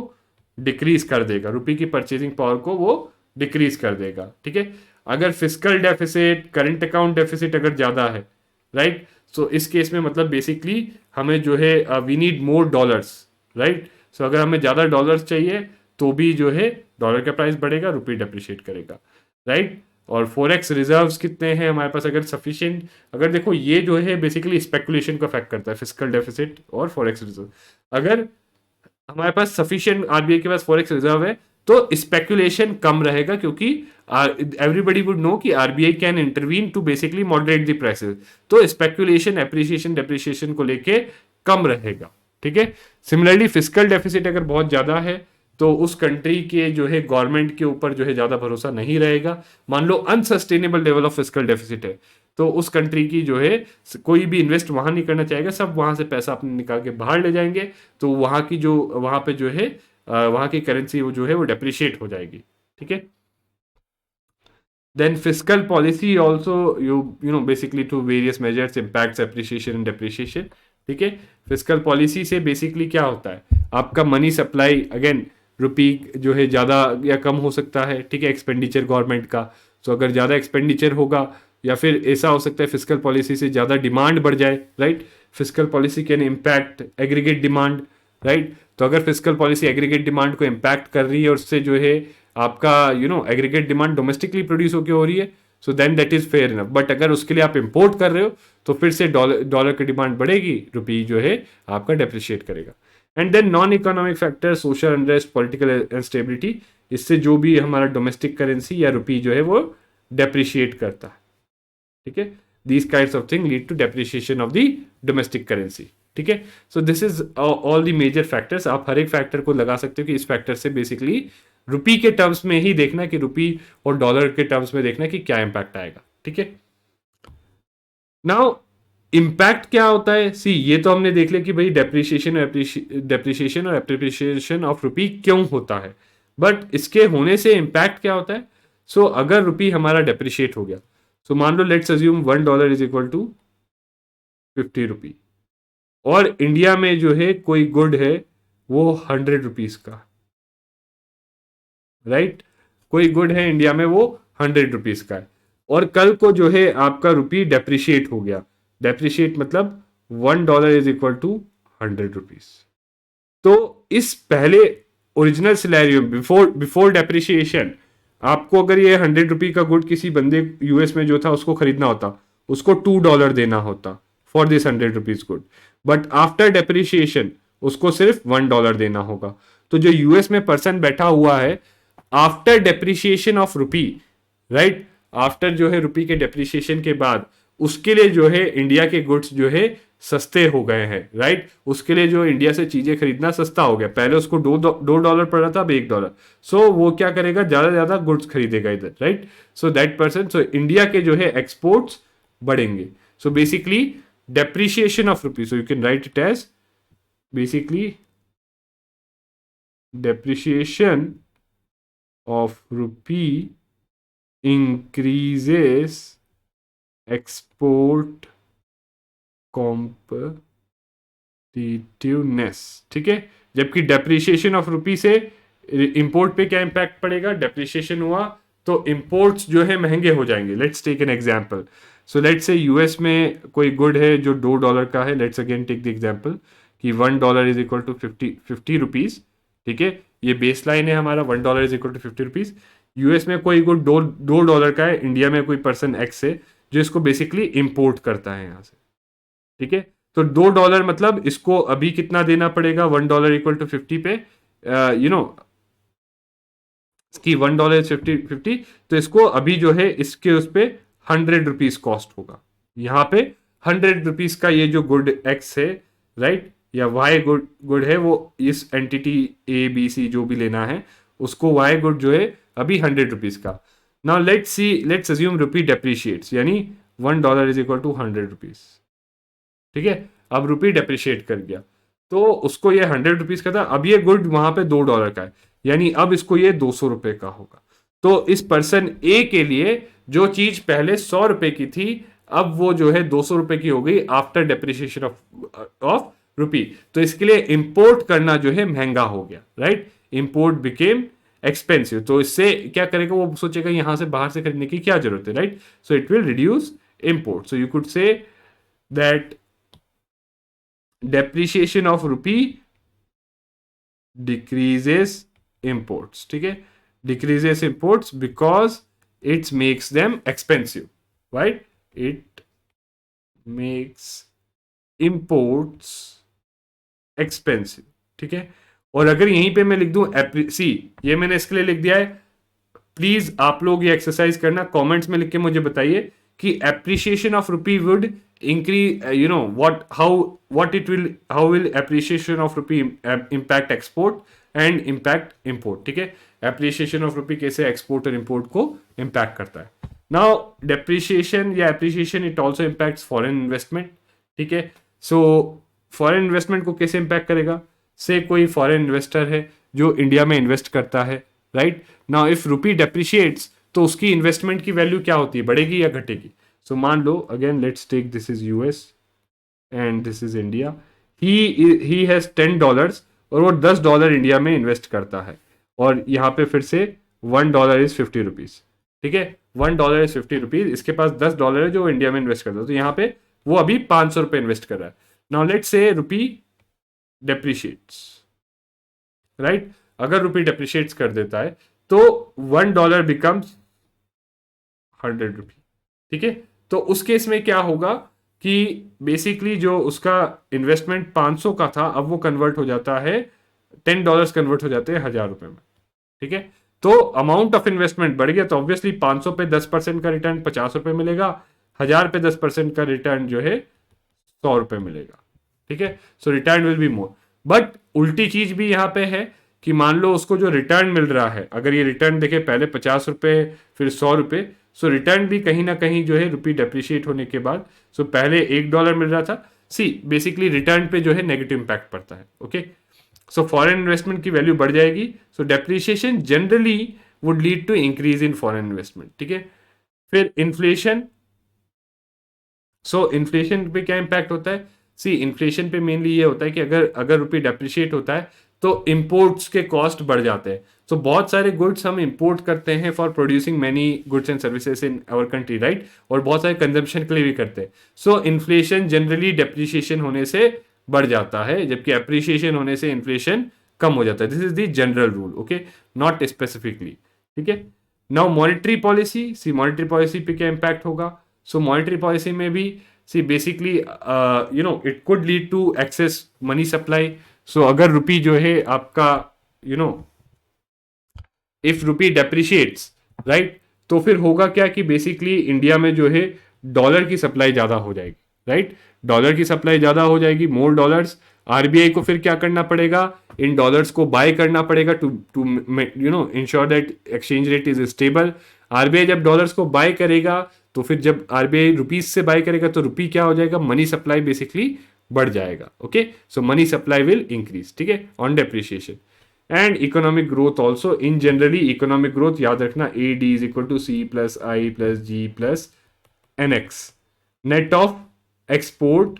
डिक्रीज कर देगा, रुपी की परचेजिंग पावर को वो डिक्रीज कर देगा। ठीक है, अगर fiscal deficit, current account deficit अगर ज्यादा है, राइट, सो इस केस में मतलब बेसिकली हमें जो है we need more dollars, right, so अगर हमें ज्यादा डॉलर्स चाहिए तो भी जो है डॉलर का प्राइस बढ़ेगा, रुपी डेप्रिशिएट करेगा, राइट। और फॉरेक्स रिजर्व्स कितने हैं हमारे पास, अगर सफिशिएंट, अगर देखो ये जो है बेसिकली स्पेकुलेशन को अफेक्ट करता है, फिस्कल डेफिसिट और फॉरेक्स रिजर्व। अगर हमारे पास सफिशिएंट आरबीआई के पास फॉरेक्स रिजर्व है तो स्पेकुलेशन कम रहेगा, क्योंकि एवरीबडी वुड नो कि RBI can intervene to basically moderate the prices, तो स्पेकुलेशन एप्रिसिएशन डेप्रिसिएशन को लेके कम रहेगा। ठीक है, सिमिलरली फिस्कल डेफिसिट अगर बहुत ज्यादा है तो उस कंट्री के जो है गवर्नमेंट के ऊपर जो है ज्यादा भरोसा नहीं रहेगा। मान लो unsustainable level of fiscal deficit है तो उस कंट्री की जो है कोई भी इन्वेस्ट वहां नहीं करना चाहेगा, सब वहां से पैसा अपने निकाल के बाहर ले जाएंगे, तो वहां की जो वहां पे जो है वहां की करेंसी वो जो है वो डेप्रिशिएट हो जाएगी। ठीक है, then fiscal policy also you know basically to various measures impacts appreciation and depreciation। ठीक है, फिस्कल पॉलिसी से बेसिकली क्या होता है, आपका मनी सप्लाई अगेन रुपी जो है ज़्यादा या कम हो सकता है। ठीक है, एक्सपेंडिचर गवर्नमेंट का, तो अगर ज़्यादा एक्सपेंडिचर होगा या फिर ऐसा हो सकता है फिस्कल पॉलिसी से ज़्यादा डिमांड बढ़ जाए, right, fiscal policy can impact aggregate demand, right, तो अगर फिस्कल पॉलिसी एग्रीगेट डिमांड को इम्पैक्ट कर रही है और उससे जो है आपका एग्रीगेट डिमांड डोमेस्टिकली प्रोड्यूस होकर हो रही है, so then that is fair enough. But अगर उसके लिए आप इंपोर्ट कर रहे हो तो फिर से डॉलर की डिमांड बढ़ेगी, रुपी जो है आपका डेप्रिशिएट करेगा। And then non economic factor, social unrest, political instability, इससे जो भी हमारा डोमेस्टिक करेंसी या रुपी जो है वो डेप्रिशिएट करता है। ठीक है, these kinds of thing lead to depreciation of the domestic currency. ठीक है, so this is all the major factors. आप हर एक फैक्टर को लगा सकते हो कि इस फैक्टर से बेसिकली रुपी के टर्म्स में ही देखना कि रुपी और डॉलर के टर्म्स में देखना कि क्या इंपैक्ट आएगा। ठीक है, नाउ इंपैक्ट क्या होता है, सी ये तो हमने देख लिया कि भाई डेप्रिशिएशन और एप्रिसिएशन ऑफ रुपी क्यों होता है, बट इसके होने से इंपैक्ट क्या होता है। सो अगर रुपी हमारा डेप्रिशिएट हो गया, सो मान लो let's assume $1 is equal to 50 rupee, और इंडिया में जो है कोई गुड है वो 100 रुपीज का, राइट, कोई गुड है इंडिया में वो 100 रुपीज का है, और कल को जो है आपका रुपी डेप्रिशिएट हो गया, डेप्रिशिएट मतलब $1 इज इक्वल टू 100 रुपीज। तो इस पहले original scenario before before depreciation आपको अगर ये 100 रुपी का गुड किसी बंदे यूएस में जो था उसको खरीदना होता, उसको $2 देना होता for this 100 rupees good, but after depreciation उसको सिर्फ $1 देना होगा। तो जो यूएस में पर्सन बैठा हुआ है after depreciation of rupee, right, after जो है रुपी के डेप्रिशिएशन के बाद उसके लिए जो है इंडिया के गुड्स जो है सस्ते हो गए हैं, राइट, उसके लिए जो इंडिया से चीजें खरीदना सस्ता हो गया, पहले उसको $2 पड़ रहा था, अब $1। सो वो क्या करेगा, ज्यादा ज्यादा गुड्स खरीदेगा इधर, right, so that person, so India के जो है एक्सपोर्ट्स बढ़ेंगे। So basically depreciation of rupee, so you can write it as basically depreciation of rupee increases export competitiveness, ठीक है, जबकि डेप्रिशिएशन ऑफ रुपी से इंपोर्ट पे क्या इंपैक्ट पड़ेगा, डेप्रिशिएशन हुआ तो इंपोर्ट्स जो है महंगे हो जाएंगे। Let's take an example, so let's say US में कोई गुड है जो $2 का है, let's again take the example कि $1 इज इक्वल टू 50 रुपीज, ठीक है, ये बेस लाइन है हमारा, $1 is equal to 50 rupees. US में कोई गुड $2 का है, इंडिया में कोई पर्सन एक्स है जो इसको बेसिकली इंपोर्ट करता है यहाँ से, ठीक है, तो $2 मतलब इसको अभी कितना देना पड़ेगा, $1 इक्वल टू 50 पे, यू नो कि $1 50, तो इसको अभी जो है इसके उस पे 100 रुपीज कॉस्ट होगा, यहाँ पे 100 रुपीज का ये जो गुड एक्स है, राइट, या वाई गुड है, वो इस एंटिटी ए बी सी जो भी लेना है उसको वाई गुड जो है अभी 100 रुपीज का। Now let's assume rupee depreciates, यानी $1 इज इक्वल टू 100 रुपीज, ठीक है, अब रुपी डेप्रिशिएट कर गया तो उसको ये 100 रुपीज का था, अब ये गुड वहां पे $2 का है, यानी अब इसको ये 200 रुपए का होगा। तो इस पर्सन ए के लिए जो चीज पहले 100 रुपए की थी अब वो जो है 200 रुपए की हो गई आफ्टर डेप्रिशिएशन ऑफ रुपी, तो इसके लिए इंपोर्ट करना जो है महंगा हो गया, राइट, इंपोर्ट बिकेम एक्सपेंसिव। तो इससे क्या करेगा, वो सोचेगा यहां से बाहर से खरीदने की क्या जरूरत है, right, so it will reduce import. So you could say that depreciation of rupee decreases imports, ठीक है, decreases imports because it makes them expensive, right, it makes imports expensive, ठीक है। और अगर यहीं पे मैं लिख दूं सी, ये मैंने इसके लिए लिख दिया है, प्लीज आप लोग ये एक्सरसाइज करना, कमेंट्स में लिख के मुझे बताइए कि appreciation of rupee would increase, how will appreciation of rupee impact export and impact import, ठीक है, appreciation of rupee कैसे export और import को impact करता है। now depreciation या appreciation it also impacts foreign investment, ठीक है, so foreign investment को कैसे impact करेगा, से कोई foreign investor है जो इंडिया में इन्वेस्ट करता है, right, now if rupee depreciates तो उसकी इन्वेस्टमेंट की वैल्यू क्या होती है, बढ़ेगी या घटेगी। सो मान लो again let's take this is US and this is India, he has $10 और वो $10 इंडिया में इन्वेस्ट करता है, और यहाँ पे फिर से $1 इज 50 रुपीज, ठीक है, $1 इज 50 रुपीज, इसके पास $10 है जो इंडिया में इन्वेस्ट करता है, तो यहाँ पे वो अभी 500 रुपए इन्वेस्ट कर रहा है। Now let's say rupee depreciates, right, अगर रुपी डेप्रिशिएट्स कर देता है तो $1 बिकम्स 100 रुपी, ठीक है, तो उस केस में क्या होगा कि बेसिकली जो उसका इन्वेस्टमेंट 500 का था अब वो कन्वर्ट हो जाता है, $10 कन्वर्ट हो जाते हैं 1000 रुपए में, ठीक है, तो अमाउंट ऑफ इन्वेस्टमेंट बढ़ गया, तो ऑब्वियसली 500 पे 10% का रिटर्न 50 रुपए मिलेगा, 1000 पे 10% का रिटर्न जो है 100 रुपए मिलेगा, ठीक है, so return will be more. But उल्टी चीज भी यहाँ पे है कि मान लो उसको जो रिटर्न मिल रहा है, अगर ये रिटर्न देखे पहले 50 रुपए फिर 100 रुपए, सो रिटर्न भी कहीं ना कहीं जो है रुपी डेप्रिशिएट होने के बाद, सो पहले $1 मिल रहा था, सी बेसिकली रिटर्न पे जो है नेगेटिव इंपैक्ट पड़ता है, ओके, सो फॉरेन इन्वेस्टमेंट की वैल्यू बढ़ जाएगी, so depreciation generally would lead to increase in foreign investment, ठीक है। फिर इन्फ्लेशन, सो इन्फ्लेशन पे क्या इम्पैक्ट होता है? सी इन्फ्लेशन पे मेनली ये होता है कि अगर अगर रुपये डेप्रिशिएट होता है तो इम्पोर्ट्स के कॉस्ट बढ़ जाते हैं। तो बहुत सारे गुड्स हम इंपोर्ट करते हैं for producing many goods and services in our country, right, और बहुत सारे कंजम्पशन के लिए भी करते हैं। सो इन्फ्लेशन जनरली डेप्रिशिएशन होने से बढ़ जाता है, जबकि अप्रिशिएशन होने से इन्फ्लेशन कम हो जाता है। This is the general rule, okay, not specifically, ठीक है। Now monetary policy, see monetary policy पे क्या इम्पैक्ट होगा? सो मॉनेटरी पॉलिसी में भी see basically it could lead to excess money supply. So अगर रुपी जो है आपका इफ रुपी डेप्रिशिएट्स, राइट, तो फिर होगा क्या कि बेसिकली इंडिया में जो है डॉलर की सप्लाई ज्यादा हो जाएगी, राइट, डॉलर की सप्लाई ज्यादा हो जाएगी, मोर डॉलर्स। आरबीआई को फिर क्या करना पड़ेगा? इन डॉलर्स को बाय करना पड़ेगा to to ensure that exchange rate is stable. RBI जब डॉलर्स को बाय करेगा तो फिर जब आरबीआई रुपीज से बाय करेगा तो रुपी क्या हो जाएगा? मनी सप्लाई बेसिकली बढ़ जाएगा, okay. So money supply will increase, ठीक है, on depreciation. And economic growth also, in generally economic growth याद रखना, A D is equal to C plus I plus G plus N X, net of export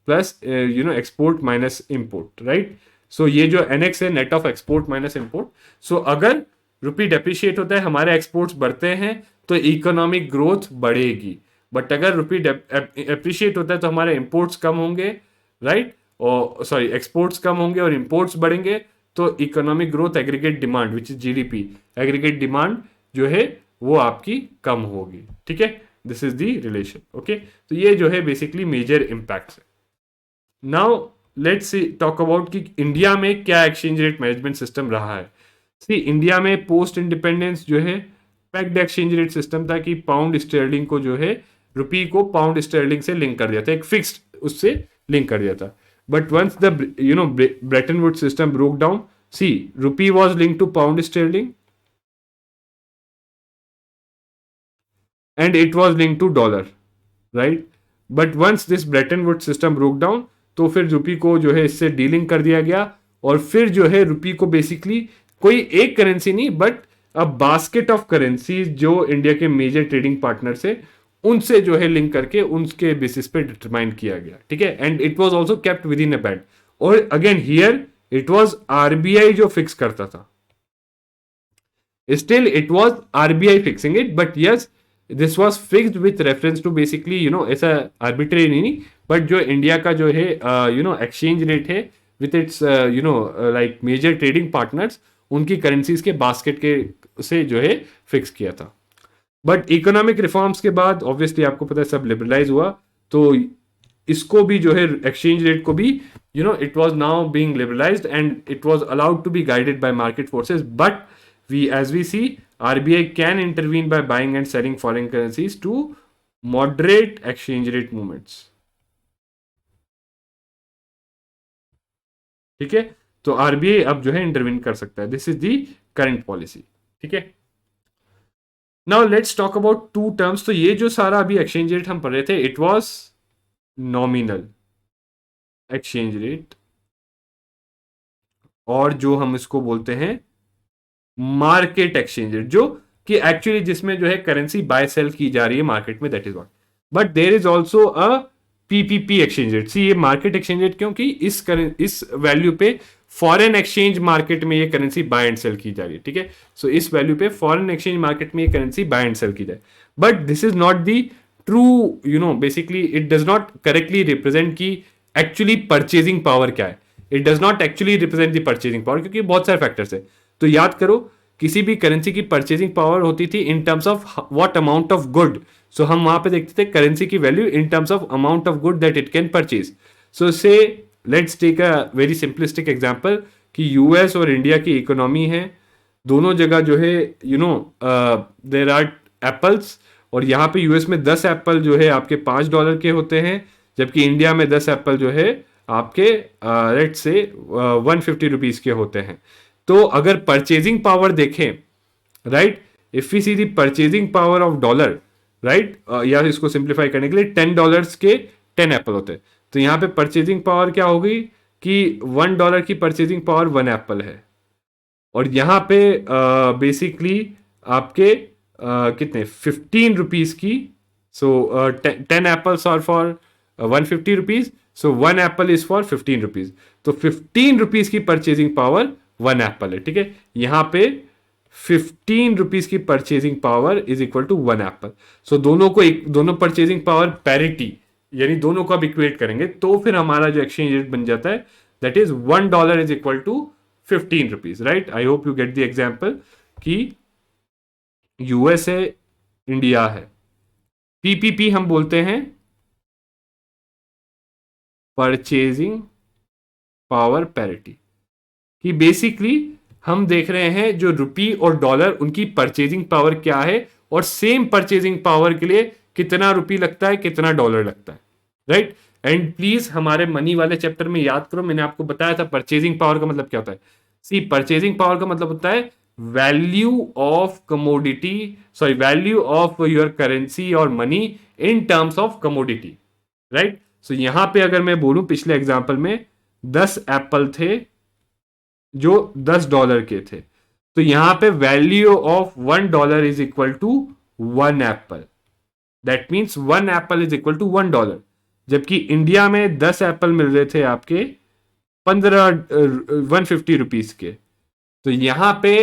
plus export minus import, right. So ये जो N X है net of export minus import. So अगर rupee depreciate होता है, हमारे exports बढ़ते हैं तो इकोनॉमिक ग्रोथ बढ़ेगी, बट अगर रुपी एप्रिशिएट होता है तो हमारे इंपोर्ट्स कम होंगे, राइट, और सॉरी एक्सपोर्ट्स कम होंगे और इंपोर्ट्स बढ़ेंगे, तो economic growth aggregate demand which is GDP, aggregate demand जो है वो आपकी कम होगी, ठीक है। This is the relation, okay. तो ये जो है बेसिकली मेजर इम्पैक्ट्स है। नाउ लेट्स टॉक अबाउट कि इंडिया में क्या एक्सचेंज रेट मैनेजमेंट सिस्टम रहा है। सी इंडिया में पोस्ट इंडिपेंडेंस जो है पैक्ड एक्सचेंज रेट सिस्टम था कि पाउंड स्टर्लिंग को जो है रुपी को पाउंड स्टर्लिंग से लिंक कर दिया था, एक फिक्स्ड उससे लिंक कर दिया था। But once the Bretton Wood system broke down, see rupee was linked to pound sterling and it was linked to dollar, right? But once this Bretton Woods system broke down, तो फिर रुपी को जो है इससे dealing कर दिया गया, और फिर जो है रुपी को बेसिकली कोई एक करेंसी नहीं but a basket of currency जो इंडिया के मेजर ट्रेडिंग पार्टनर से उनसे जो है लिंक करके उनके बेसिस पे डिटरमाइन किया गया, ठीक है। And it was also kept within a band, और again here it was RBI जो फिक्स करता था। Still, it was RBI fixing it, but yes, this was fixed with reference to basically ऐसा arbitrary नहीं, but जो India का जो है एक्सचेंज रेट है with its like major trading partners, उनकी करेंसीज के बास्केट के से जो है फिक्स किया था। बट इकोनॉमिक रिफॉर्म्स के बाद ऑब्वियसली आपको पता है सब लिबरलाइज हुआ, तो इसको भी जो है एक्सचेंज रेट को भी it was now being liberalised and it was allowed to be guided by market forces, but as we see, RBI can intervene by buying and selling foreign currencies to moderate exchange rate movements, ठीक है। तो RBI अब जो है intervene कर सकता है। This is the current policy, ठीक है। Now let's talk about two terms. तो ये जो सारा अभी एक्सचेंज रेट हम पढ़ रहे थे, it was nominal exchange rate, और जो हम इसको बोलते हैं मार्केट एक्सचेंज रेट, जो कि एक्चुअली जिसमें जो है करेंसी बाय सेल की जा रही है मार्केट में, that is what. But there is also a PPP exchange rate. See ये मार्केट एक्सचेंज रेट क्योंकि इस वैल्यू पे फॉरेन एक्सचेंज मार्केट में ये करेंसी बाय एंड सेल की जा रही है, ठीक है। सो इस वैल्यू पे फॉरेन एक्सचेंज मार्केट में ये करेंसी बाय एंड सेल की जाए, but this is not the true basically it does not correctly represent की एक्चुअली परचेजिंग पावर क्या है। It does not actually represent the purchasing power, क्योंकि बहुत सारे फैक्टर्स है। तो याद करो, किसी भी करेंसी की परचेजिंग पावर होती थी in terms of what amount of good. So हम वहां पे देखते थे करेंसी की value in terms of amount of good that it can purchase. So say let's take a very simplistic example कि यूएस और इंडिया की इकोनॉमी है, दोनों जगह जो है देयर आर एप्पल्स, और यहाँ पे यूएस में 10 एप्पल जो है आपके $5 के होते हैं, जबकि इंडिया में 10 एप्पल जो है आपके रेट से 150 रुपीज के होते हैं। तो अगर परचेजिंग पावर देखें, right, if we see the purchasing power of dollar, right, या इसको सिंप्लीफाई करने के लिए $10 के 10 एप्पल होते हैं, तो यहाँ पे परचेजिंग पावर क्या होगी कि $1 की परचेजिंग पावर 1 एप्पल है, और यहाँ पे बेसिकली आपके कितने 15 रुपीज की, so 10 apples are for 150 rupees, so 1 apple is for 15 rupees, तो 15 रुपीज की परचेजिंग पावर 1 एप्पल है, ठीक है। यहां पे 15 रुपीज की purchasing power is equal to 1 apple. So दोनों परचेजिंग पावर पैरिटी, यानी दोनों को आप इक्वेट करेंगे तो फिर हमारा जो एक्सचेंज रेट बन जाता है that is $1 is equal to 15 rupees, right. I hope you get the example कि यूएस है, इंडिया है, पीपीपी हम बोलते हैं परचेजिंग पावर पैरिटी, कि बेसिकली हम देख रहे हैं जो रुपी और डॉलर उनकी परचेजिंग पावर क्या है, और सेम परचेजिंग पावर के लिए कितना रुपी लगता है, कितना डॉलर लगता है, राइट। एंड प्लीज हमारे मनी वाले चैप्टर में याद करो, मैंने आपको बताया था परचेजिंग पावर का मतलब क्या होता है। सी, परचेजिंग पावर का मतलब होता है value of commodity, sorry value of your currency और money in terms of commodity, right. So यहां पे अगर मैं बोलूं पिछले एग्जांपल में 10 एप्पल थे जो $10 के थे, तो यहां पे value of $1 is equal to 1 apple, that means 1 apple is equal to $1। जबकि इंडिया में 10 एप्पल मिल रहे थे आपके 150 रुपीज के, तो यहां पे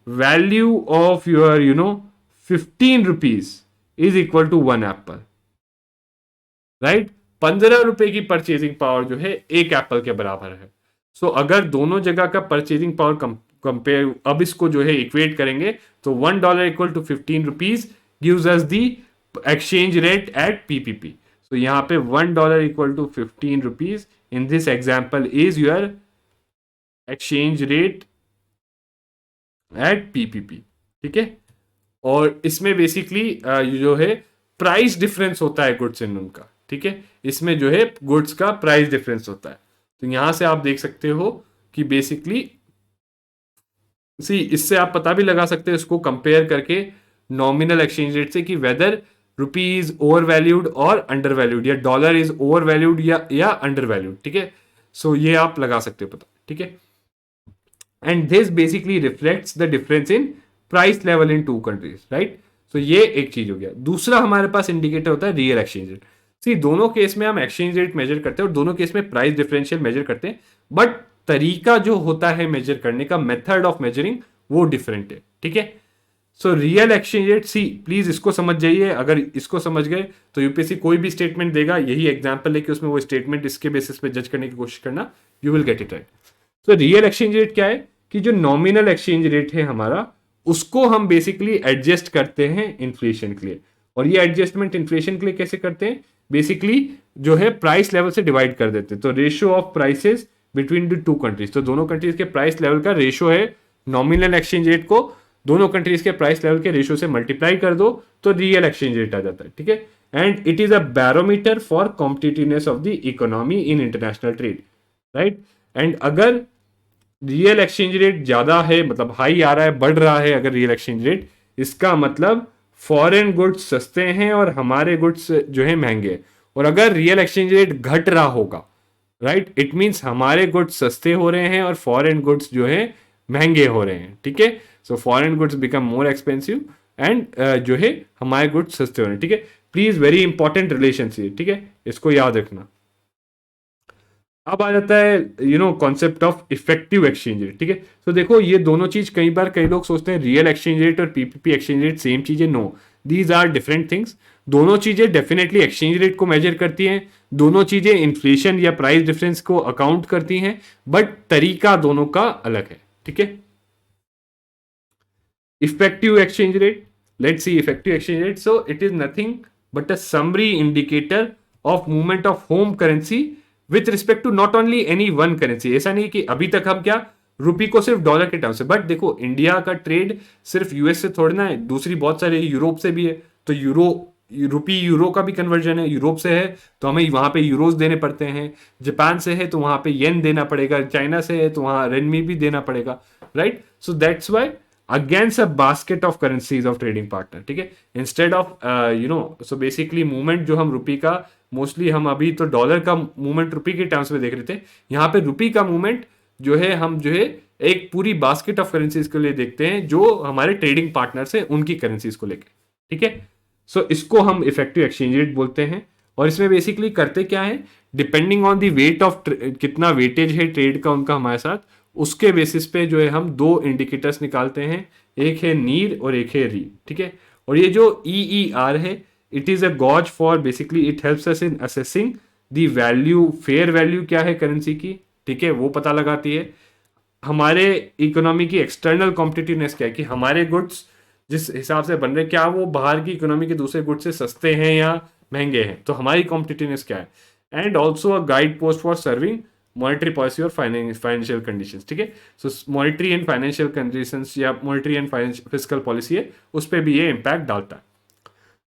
value of your 15 rupees is equal to 1 apple, right. 15 रुपए की परचेजिंग पावर जो है एक एप्पल के बराबर है। सो अगर दोनों जगह का परचेजिंग पावर कंपेयर, अब इसको जो है इक्वेट करेंगे तो $1 equal to 15 rupees gives us the exchange rate at PPP. So यहां पे $1 equal to 15 rupees in this example is your exchange rate at PPP, ठीक है। और इसमें बेसिकली जो है प्राइस डिफरेंस होता है गुड्स एंड उनका, ठीक है। इसमें जो है गुड्स का प्राइस डिफरेंस होता है। तो यहां से आप देख सकते हो कि बेसिकली इससे आप पता भी लगा सकते हो इसको कंपेयर करके नॉमिनल एक्सचेंज रेट से कि whether rupee is over valued और अंडर वैल्यूड, या डॉलर इज ओवर वैल्यूड या अंडर वैल्यूड, ठीक है। सो ये आप लगा सकते हो पता, ठीक है। And this basically reflects the difference in price level in two countries, right. तो ये एक चीज हो गया। दूसरा हमारे पास इंडिकेटर होता है रियल एक्सचेंज रेट। सी, दोनों केस में हम एक्सचेंज रेट मेजर करते हैं और दोनों केस में प्राइस डिफरेंशियल मेजर करते हैं, बट तरीका जो होता है मेजर करने का, मेथड ऑफ मेजरिंग, वो डिफरेंट है, ठीक है। So real exchange rate, see please इसको समझ जाइए। अगर इसको समझ गए तो यूपीएससी कोई भी स्टेटमेंट देगा, यही एग्जांपल है कि उसमें वो स्टेटमेंट इसके बेसिस पे जज करने की कोशिश करना, you will get it right. So real exchange rate क्या है कि जो नॉमिनल एक्सचेंज रेट है हमारा, उसको हम बेसिकली एडजस्ट करते हैं इन्फ्लेशन के लिए। और ये एडजस्टमेंट इन्फ्लेशन के लिए कैसे करते हैं, बेसिकली जो है प्राइस लेवल से डिवाइड कर देते हैं। तो ratio of prices between the two countries, तो दोनों कंट्रीज के प्राइस लेवल का रेशियो है नॉमिनल एक्सचेंज रेट को दोनों कंट्रीज के प्राइस लेवल के रेशियो से मल्टीप्लाई कर दो तो रियल एक्सचेंज रेट आ जाता है, ठीक है। And it is a barometer for competitiveness of the economy in international trade, right. And अगर रियल एक्सचेंज रेट ज्यादा है, मतलब हाई आ रहा है, बढ़ रहा है अगर रियल एक्सचेंज रेट, इसका मतलब फॉरेन गुड्स सस्ते हैं और हमारे गुड्स जो है महंगे। और अगर रियल एक्सचेंज रेट घट रहा होगा, राइट, इट मींस हमारे गुड्स सस्ते हो रहे हैं और फॉरेन गुड्स जो है महंगे हो रहे हैं, ठीक है। So foreign goods become more expensive and जो है हमारे गुड्स सस्ते हो रहे हैं, ठीक है। प्लीज वेरी इंपॉर्टेंट रिलेशनशिप, ठीक है, इसको याद रखना। अब आ जाता है concept of effective exchange rate, ठीक है। तो देखो ये दोनों चीज कई बार कई लोग सोचते हैं रियल एक्सचेंज रेट और पीपीपी एक्सचेंज रेट सेम चीज है। No, these are different things. दोनों चीजें डेफिनेटली एक्सचेंज रेट को मेजर करती हैं, दोनों चीजें इन्फ्लेशन या प्राइस डिफरेंस को अकाउंट करती हैं, बट तरीका दोनों का अलग है, ठीक है। Effective exchange rate, let's see effective exchange rate. So it is nothing but a summary indicator of movement of home currency with respect to not only any one currency. ऐसा नहीं कि अभी तक हम क्या रुपी को सिर्फ डॉलर के टर्म से, बट देखो इंडिया का ट्रेड सिर्फ यूएस से थोड़ी ना है, दूसरी बहुत सारे यूरोप से भी है। तो रुपी यूरो का भी कन्वर्जन है, यूरोप से है तो हमें वहां पे यूरोज देने पड़ते हैं, जापान से है तो वहां पे येन देना पड़ेगा, चाइना से है तो वहां रेनमी भी देना पड़ेगा, right. So that's Y against a basket of currencies of trading partner, ठीक है, instead of so basically movement जो हम रुपी का मोस्टली, हम अभी तो डॉलर का मूवमेंट रुपी के टर्म्स में देख रहे थे, यहाँ पे रुपी का मूवमेंट जो है हम जो है एक पूरी बास्केट ऑफ करेंसीज के लिए देखते हैं जो हमारे ट्रेडिंग पार्टनर्स हैं उनकी करेंसीज को लेके, ठीक है। सो इसको हम इफेक्टिव एक्सचेंज रेट बोलते हैं। और इसमें बेसिकली करते क्या है, depending on the weight of, कितना वेटेज है ट्रेड का उनका हमारे साथ, उसके बेसिस पे जो है हम दो इंडिकेटर्स निकालते हैं, एक है नीर और एक है री, ठीक है। और ये जो EER है, it is a gauge for, basically it helps us in assessing the value, fair value क्या है करेंसी की, ठीक है, वो पता लगाती है। हमारे इकोनॉमी की एक्सटर्नल कॉम्पिटिटिवनेस क्या है, कि हमारे गुड्स जिस हिसाब से बन रहे, क्या वो बाहर की इकोनॉमी के दूसरे गुड्स से सस्ते हैं या महंगे हैं, तो हमारी कॉम्पिटिटिवनेस क्या है। And also a guide post for serving monetary policy और फाइनेंशियल कंडीशंस, ठीक है। सो मॉनिटरी एंड फाइनेंशियल कंडीशंस या मॉनिटरी एंड फिजिकल पॉलिसी है, उस पर भी ये इम्पैक्ट डालता है।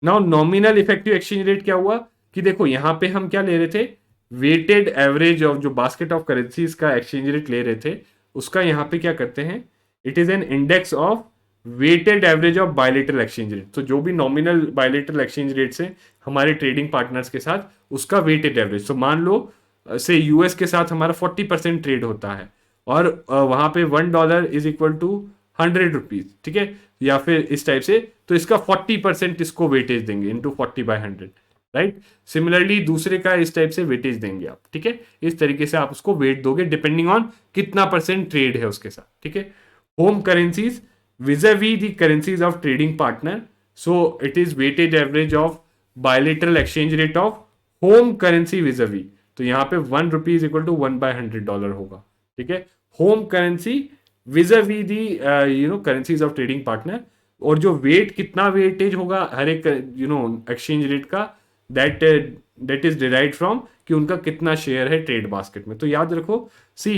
Now nominal effective exchange rate क्या हुआ, कि देखो यहाँ पे हम क्या ले रहे थे, वेटेड एवरेज ऑफ जो बास्केट ऑफ करेंसीज का एक्सचेंज रेट ले रहे थे, उसका यहाँ पे क्या करते हैं, it is an index of weighted average of bilateral exchange rate. तो जो भी नॉमिनल बायलेटरल एक्सचेंज रेट्स हैं हमारे ट्रेडिंग पार्टनर्स के साथ, उसका वेटेड एवरेज। तो मान लो से यूएस के साथ हमारा 40% ट्रेड होता है, और वहां पे $1 इज इक्वल टू 100 रुपीज, ठीक है, या फिर इस टाइप से, तो इसका 40% इसको वेटेज देंगे इंटू 40/100, राइट। सिमिलरली दूसरे का इस टाइप से वेटेज देंगे आप, ठीक है। इस तरीके से आप उसको वेट दोगे डिपेंडिंग ऑन कितना परसेंट ट्रेड है उसके साथ, ठीक है। Home currencies vis-a-vis the currencies of trading partner, so it is weighted average of bilateral exchange rate of home currency vis-a-vis। तो यहाँ पे ₹1 इज इक्वल टू $1/100 होगा, ठीक है। Home currency vis-a-vis the currencies of trading partner, और जो wait, कितना weightage होगा हर एक एक्सचेंज रेट का, दैट इज डिराइव्ड फ्रॉम कि उनका कितना शेयर है ट्रेड बास्केट में। तो याद रखो, सी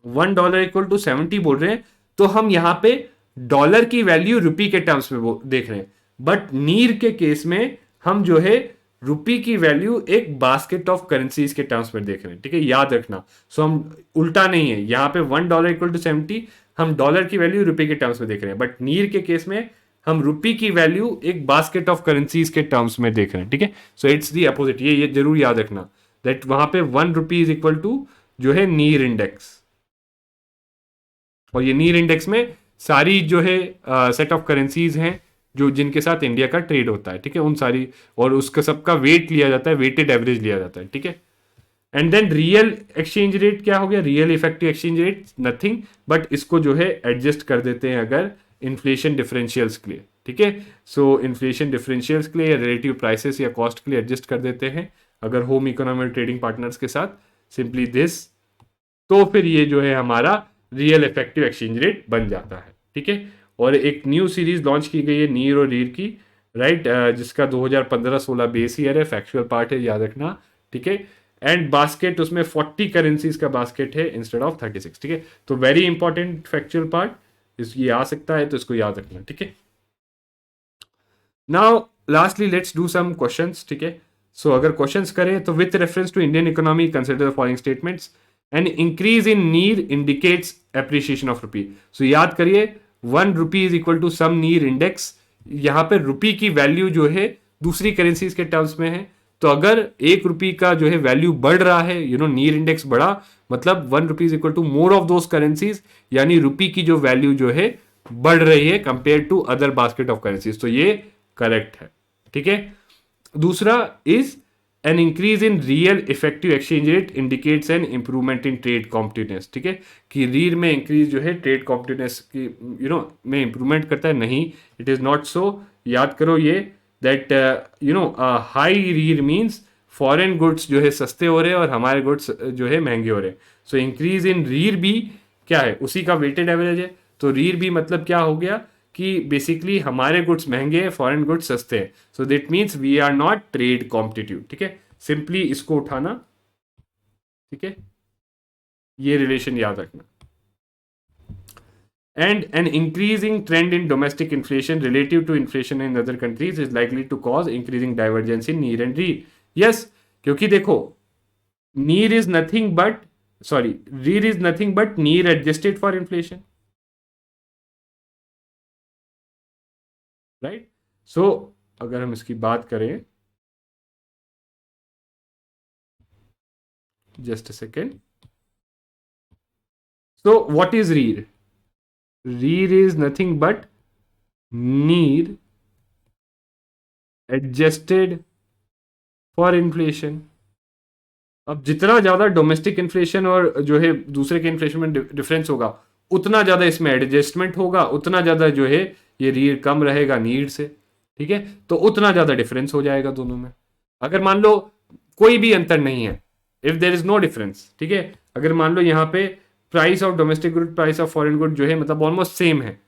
$1 इक्वल टू 70 बोल रहे हैं, तो हम यहां पे डॉलर की वैल्यू रुपी के टर्म्स में देख रहे हैं, बट नीर के केस में हम जो है रुपी की वैल्यू एक बास्केट ऑफ करेंसीज के टर्म्स में देख रहे हैं, ठीक है, याद रखना। सो हम उल्टा नहीं है, यहां पे $1 इक्वल टू 70 हम डॉलर की वैल्यू रुपी के टर्म्स में देख रहे हैं, बट नीर के केस में हम रुपी की वैल्यू एक बास्केट ऑफ करेंसीज के टर्म्स में देख रहे हैं, ठीक है। सो इट्स दी अपोजिट, ये जरूर याद रखना, दैट वहां पे ₹1 इज इक्वल टू जो है नीर इंडेक्स, और ये नीर इंडेक्स में सारी जो है सेट ऑफ करेंसीज हैं जो जिनके साथ इंडिया का ट्रेड होता है, ठीक है, उन सारी, और उसका सबका वेट लिया जाता है, वेटेड एवरेज लिया जाता है, ठीक है। And then real exchange rate क्या हो गया, real effective exchange rate nothing but इसको जो है एडजस्ट कर देते हैं अगर इन्फ्लेशन डिफरेंशियल्स के लिए, ठीक है। सो इन्फ्लेशन डिफरेंशियल्स के लिए या रिलेटिव प्राइसेस या कॉस्ट के लिए एडजस्ट कर देते हैं अगर होम इकोनॉमी ट्रेडिंग पार्टनर्स के साथ, सिंपली दिस। तो फिर ये जो है हमारा रियल इफेक्टिव एक्सचेंज रेट बन जाता है, ठीक है। और एक न्यू सीरीज लॉन्च की गई है नीर और रीर की, राइट, जिसका 2015-16 बेस ईयर है, फैक्चुअल पार्ट है, याद रखना, ठीक है। एंड बास्केट उसमें 40 करेंसीज का बास्केट है इंस्टेड ऑफ 36, ठीक है। तो वेरी इंपॉर्टेंट फैक्चुअल पार्ट, ये आ सकता है तो इसको याद रखना, ठीक है। Now lastly let's do some questions, ठीक है। सो अगर क्वेश्चंस करें तो with reference to Indian economy consider the following statements, an increase in NEER indicates appreciation of rupee. So याद करिए ₹1 इज इक्वल टू सम नीर इंडेक्स, यहाँ पे रुपी की वैल्यू जो है दूसरी करेंसीज के टर्म्स में है, तो अगर ₹1 का जो है वैल्यू बढ़ रहा है, नीर इंडेक्स बढ़ा, मतलब ₹1 is equal to more of those currencies, यानी रुपी की जो वैल्यू जो है बढ़ रही है compare to other basket of currencies, तो ये करेक्ट है, ठीक है। दूसरा is an increase in real effective exchange rate indicates an improvement in trade competitiveness, ठीक है, कि रीर में इंक्रीज जो है ट्रेड कॉम्पिटिटिवनेस की में इंप्रूवमेंट करता है, नहीं, इट इज नॉट सो। याद करो ये that high RER means foreign goods जो है सस्ते हो रहे हैं और हमारे गुड्स जो है महंगे हो रहे हैं। सो इंक्रीज इन रीर भी क्या है, उसी का वेटेड एवरेज है, तो रीर भी मतलब क्या हो गया कि बेसिकली हमारे गुड्स महंगे हैं, फॉरेन गुड्स सस्ते हैं, so that means we are not trade competitive, ठीक है। सिंपली इसको उठाना, ठीक है, ये रिलेशन याद रखना। And an increasing trend in domestic inflation relative to inflation in other countries is likely to cause increasing divergence in NEER and REER. Yes, क्योंकि देखो NEER is nothing but, sorry, REER is nothing but NEER adjusted for inflation, right. So अगर हम इसकी बात करें, just a second, So what is REER? REER is nothing but need adjusted for inflation. अब जितना ज्यादा डोमेस्टिक इन्फ्लेशन और जो है दूसरे के इन्फ्लेशन में डिफरेंस होगा, उतना ज्यादा इसमें एडजस्टमेंट होगा, उतना ज्यादा जो है ये रीड कम रहेगा नीड से, ठीक है, तो उतना ज्यादा डिफरेंस हो जाएगा दोनों में। अगर मान लो कोई भी अंतर नहीं है, if there is no difference, ठीक है, अगर मान लो यहाँ पे price of domestic good, price of foreign good जो है मतलब ऑलमोस्ट सेम है,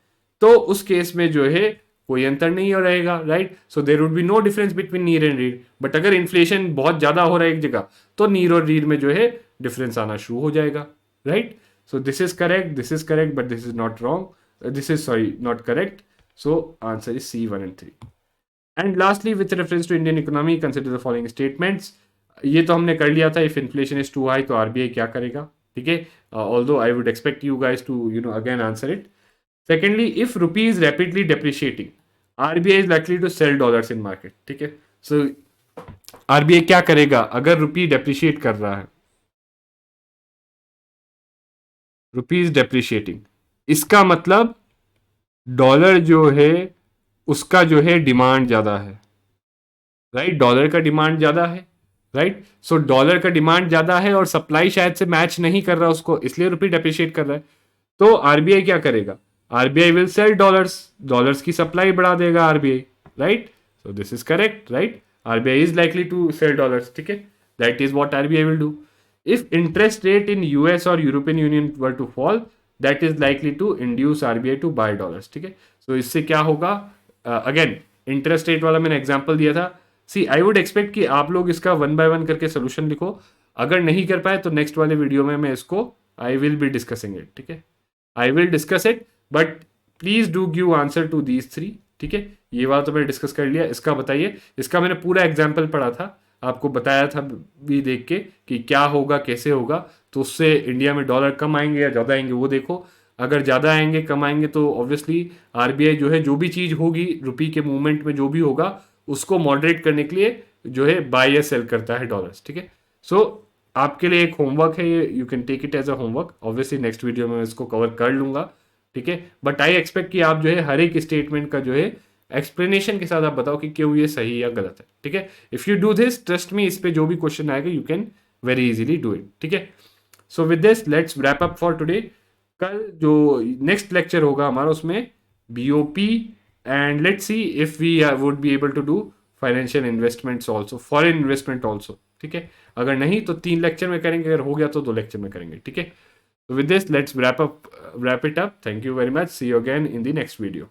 तो उस केस में जो है कोई अंतर नहीं हो रहेगा, right. So there would be no difference between NEER and REER. But अगर इन्फ्लेशन बहुत ज्यादा हो रहा है एक जगह, तो नीर और रीड में जो है डिफरेंस आना शुरू हो जाएगा, right. So this is correct but this is not wrong, this is sorry not correct. So answer is C1 and 3। And lastly with reference to Indian economy consider the following statements. ये तो हमने कर लिया था, if inflation is too high तो RBI क्या करेगा, ठीक है। Although I would expect you guys to again answer it. Secondly, if rupee is rapidly depreciating, RBI is likely to sell dollars in market, ठीक है। सो आरबीआई क्या करेगा अगर रुपी डेप्रिशिएट कर रहा है, रुपीज डेप्रिशिएटिंग, इसका मतलब डॉलर जो है उसका जो है डिमांड ज्यादा है, राइट। डॉलर का डिमांड ज्यादा है, राइट। सो डॉलर का डिमांड ज्यादा है और सप्लाई शायद से मैच नहीं कर रहा उसको, इसलिए रुपी डेप्रिशिएट कर रहा है। तो आरबीआई क्या करेगा, RBI will sell dollars, dollars की सप्लाई बढ़ा देगा RBI, right. So this is correct, right. RBI is likely to sell dollars, ठीक है, that is what RBI will do. If interest rate in US और European Union were to fall, that is likely to induce RBI to buy dollars, ठीक है। सो इससे क्या होगा, again interest rate वाला मैंने एग्जांपल दिया था। सी आई वुड एक्सपेक्ट कि आप लोग इसका 1 by 1 करके सोल्यूशन लिखो, अगर नहीं कर पाए तो नेक्स्ट वाले वीडियो में मैं इसको I will be discussing it, ठीक है। I will discuss it, but please do give answer to these 3, ठीक है। ये वाला तो मैंने डिस्कस कर लिया, इसका बताइए। इसका मैंने पूरा एग्जाम्पल पढ़ा था, आपको बताया था भी देख के कि क्या होगा कैसे होगा, तो उससे इंडिया में डॉलर कम आएंगे या ज़्यादा आएंगे वो देखो। अगर ज़्यादा आएंगे कम आएंगे तो ऑब्वियसली आरबीआई जो है जो भी चीज़ होगी रुपी के मूवमेंट में जो भी होगा उसको मॉडरेट करने के लिए जो है बाय या सेल करता है डॉलर्स, ठीक है। सो आपके लिए एक होमवर्क है ये, you can take it as a homework. Obviously next video में मैं इसको कवर कर लूंगा, ठीक है। बट आई एक्सपेक्ट कि आप जो है हर एक स्टेटमेंट का जो है एक्सप्लेनेशन के साथ आप बताओ कि क्यों ये सही या गलत है, ठीक है। If you do this, trust me, इस पे जो भी क्वेश्चन आएगा you can very easily do it, ठीक है। So with this let's wrap up for today. कल जो नेक्स्ट लेक्चर होगा हमारा उसमें BOP, and let's see if we would be able to do financial investments also, foreign investment also, ठीक है। अगर नहीं तो 3 लेक्चर में करेंगे, अगर हो गया तो 2 लेक्चर में करेंगे, ठीक है। So with this, let's wrap it up. Thank you very much. See you again in the next video.